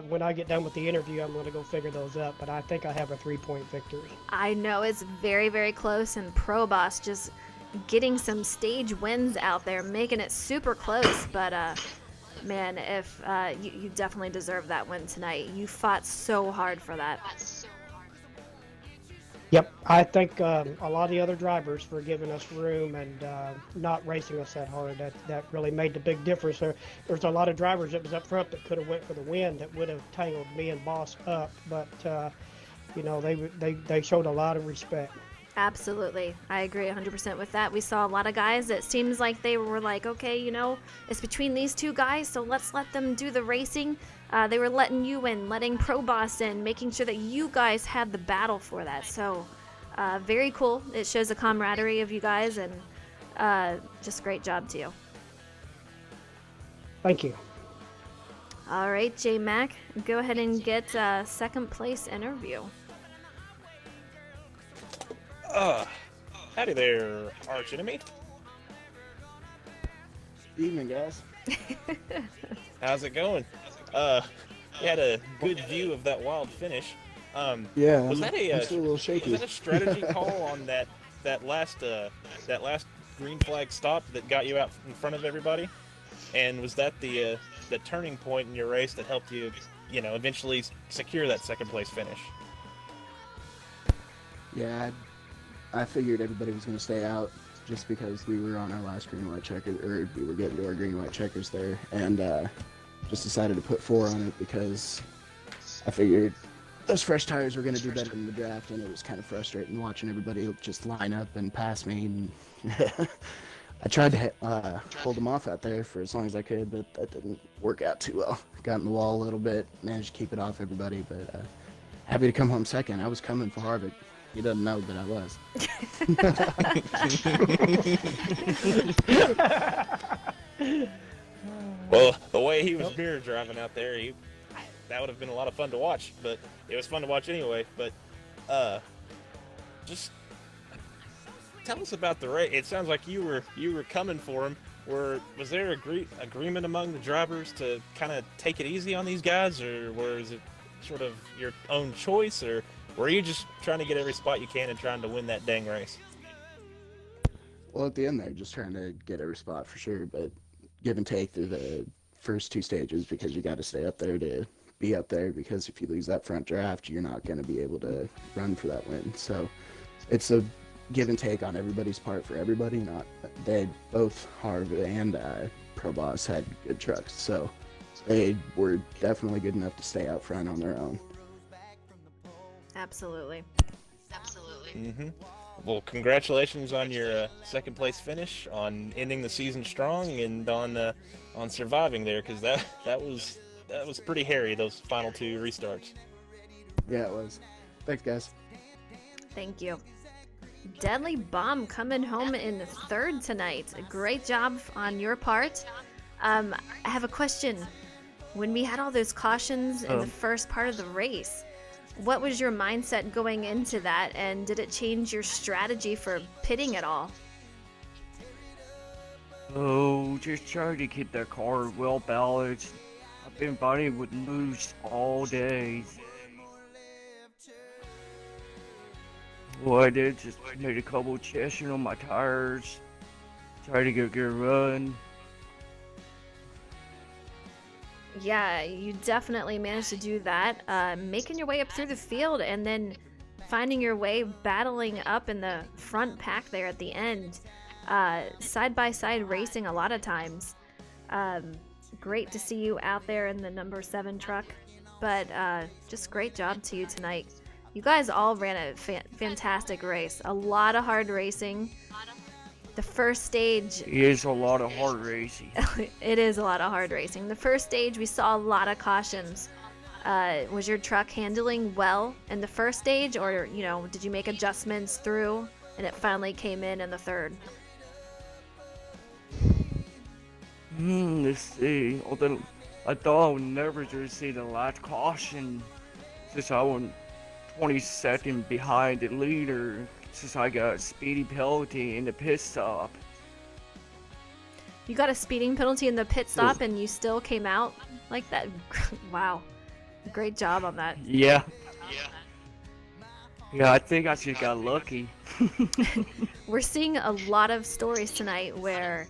when I get done with the interview, I'm going to go figure those up. But I think I have a 3-point victory. I know it's very, very close, and Pro Boss just getting some stage wins out there, making it super close. But man, if you definitely deserve that win tonight. You fought so hard for that. Yep, I think a lot of the other drivers were giving us room and not racing us that hard. That really made the big difference. There's a lot of drivers that was up front that could have went for the win that would have tangled me and Boss up, but they showed a lot of respect. Absolutely. I agree 100% with that. We saw a lot of guys that seems like they were like, okay, it's between these two guys, so let's let them do the racing. They were letting you in, letting Pro Boss in, making sure that you guys had the battle for that. So, very cool. It shows the camaraderie of you guys, and just great job to you. Thank you. All right, J Mac, go ahead and get second place interview. Howdy there, arch enemy. Evening, guys. How's it going? You had a good view of that wild finish. Yeah, Was I'm that still a little shaky. was that a strategy call on that last green flag stop that got you out in front of everybody? And was that the turning point in your race that helped you, eventually secure that second place finish? Yeah, I figured everybody was going to stay out just because we were on our last green white checker, or we were getting to our green white checkers there, and just decided to put 4 on it because I figured those fresh tires were going to do better in the draft, and it was kind of frustrating watching everybody just line up and pass me. And I tried to hold them off out there for as long as I could, but that didn't work out too well. Got in the wall a little bit, managed to keep it off everybody, but happy to come home second. I was coming for Harvick. He doesn't know, but I was. Well, the way he was mirror driving out there, that would have been a lot of fun to watch. But it was fun to watch anyway. But just tell us about the race. It sounds like you were coming for him. Was there agreement among the drivers to kind of take it easy on these guys, or was it sort of your own choice, or were you just trying to get every spot you can and trying to win that dang race? Well, at the end there, just trying to get every spot for sure, but give and take through the first 2 stages because you got to stay up there to be up there, because if you lose that front draft, you're not going to be able to run for that win. So it's a give and take on everybody's part for everybody. They both, Harv and Pro Boss, had good trucks, so they were definitely good enough to stay out front on their own. Absolutely. Mm-hmm. Well, congratulations on your second place finish, on ending the season strong, and on surviving there, because that was pretty hairy, those final 2 restarts. Yeah, it was. Thanks, guys. Thank you. Deadly Bomb coming home in third tonight. Great job on your part. I have a question. When we had all those cautions in the first part of the race, what was your mindset going into that, and did it change your strategy for pitting at all? Oh, just trying to keep that car well balanced. I've been fighting with moose all day. What I did, just made a couple checking on my tires, tried to get a good run. Yeah, you definitely managed to do that. Making your way up through the field and then finding your way battling up in the front pack there at the end. Side-by-side racing a lot of times. Great to see you out there in the number 7 truck. But just great job to you tonight. You guys all ran a fantastic race. A lot of hard racing. The first stage... It is a lot of hard racing. It is a lot of hard racing. The first stage, we saw a lot of cautions. Was your truck handling well in the first stage, or, did you make adjustments through and it finally came in the third? Let's see. Although I thought I would never just see the last caution, since I went 22nd behind the leader, since I got a speeding penalty in the pit stop. You got a speeding penalty in the pit stop and you still came out like that? Wow. Great job on that. Yeah. Yeah, I think I just got lucky. We're seeing a lot of stories tonight where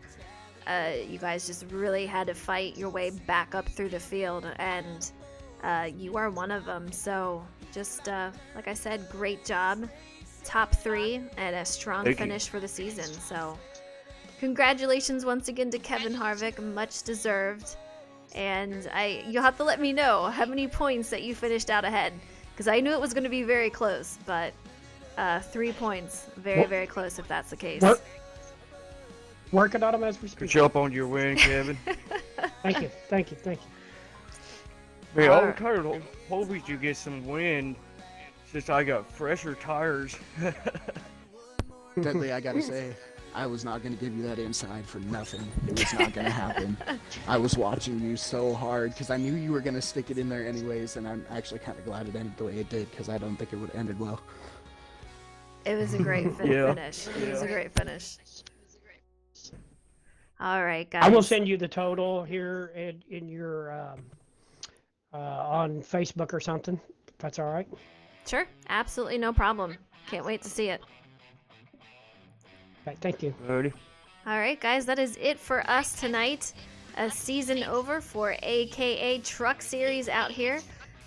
you guys just really had to fight your way back up through the field, and you are one of them. So just like I said, great job. top 3 and a strong Thank you. finish for the season. So congratulations once again to Kevin Harvick, much deserved. And you'll have to let me know how many points that you finished out ahead, because I knew it was going to be very close, but 3 points, very close if that's the case. Working on them as we Good speak. job on your win, Kevin. Thank you. Man, Alright. I'm kind of hoping you get some wind since I got fresher tires. Deadly, I gotta say, I was not gonna give you that inside for nothing. It was not gonna happen. I was watching you so hard because I knew you were gonna stick it in there anyways, and I'm actually kind of glad it ended the way it did because I don't think it would have ended well. It was a great Yeah. finish. It was a great finish. All right, guys. I will send you the total here in your on Facebook or something. If that's all right. Sure, absolutely no problem. Can't wait to see it. Okay, thank you. Ready? All right, guys, that is it for us tonight. A season over for AKA Truck Series out here.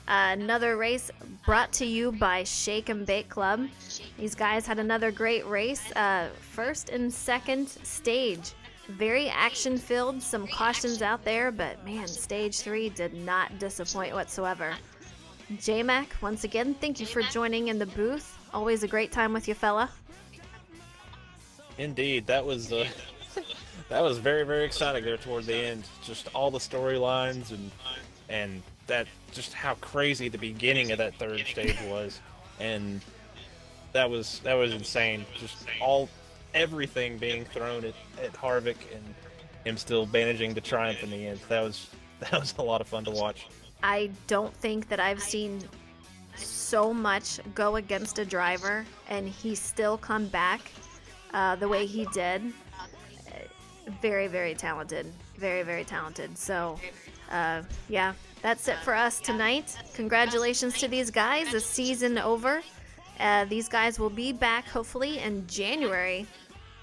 Another race brought to you by Shake and Bake Club. These guys had another great race. First and second stage. Very action-filled, some cautions out there, but man, stage 3 did not disappoint whatsoever. J-Mac, once again, thank you for joining in the booth. Always a great time with you, fella. Indeed, that was that was very exciting there toward the end. Just all the storylines and that just how crazy the beginning of that third stage was, and that was insane. Just everything being thrown at Harvick and him still managing to triumph in the end. That was a lot of fun to watch. I don't think that I've seen so much go against a driver and he still come back the way he did. Very talented. Very talented. So, yeah, that's it for us tonight. Congratulations to these guys. The season over. These guys will be back hopefully in January.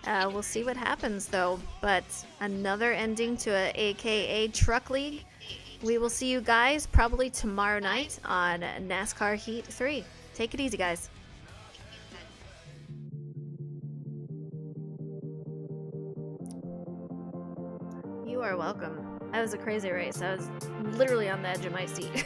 We'll see what happens though. But another ending to a AKA Truck League. We will see you guys probably tomorrow night on NASCAR Heat 3. Take it easy, guys. You are welcome. That was a crazy race. I was literally on the edge of my seat.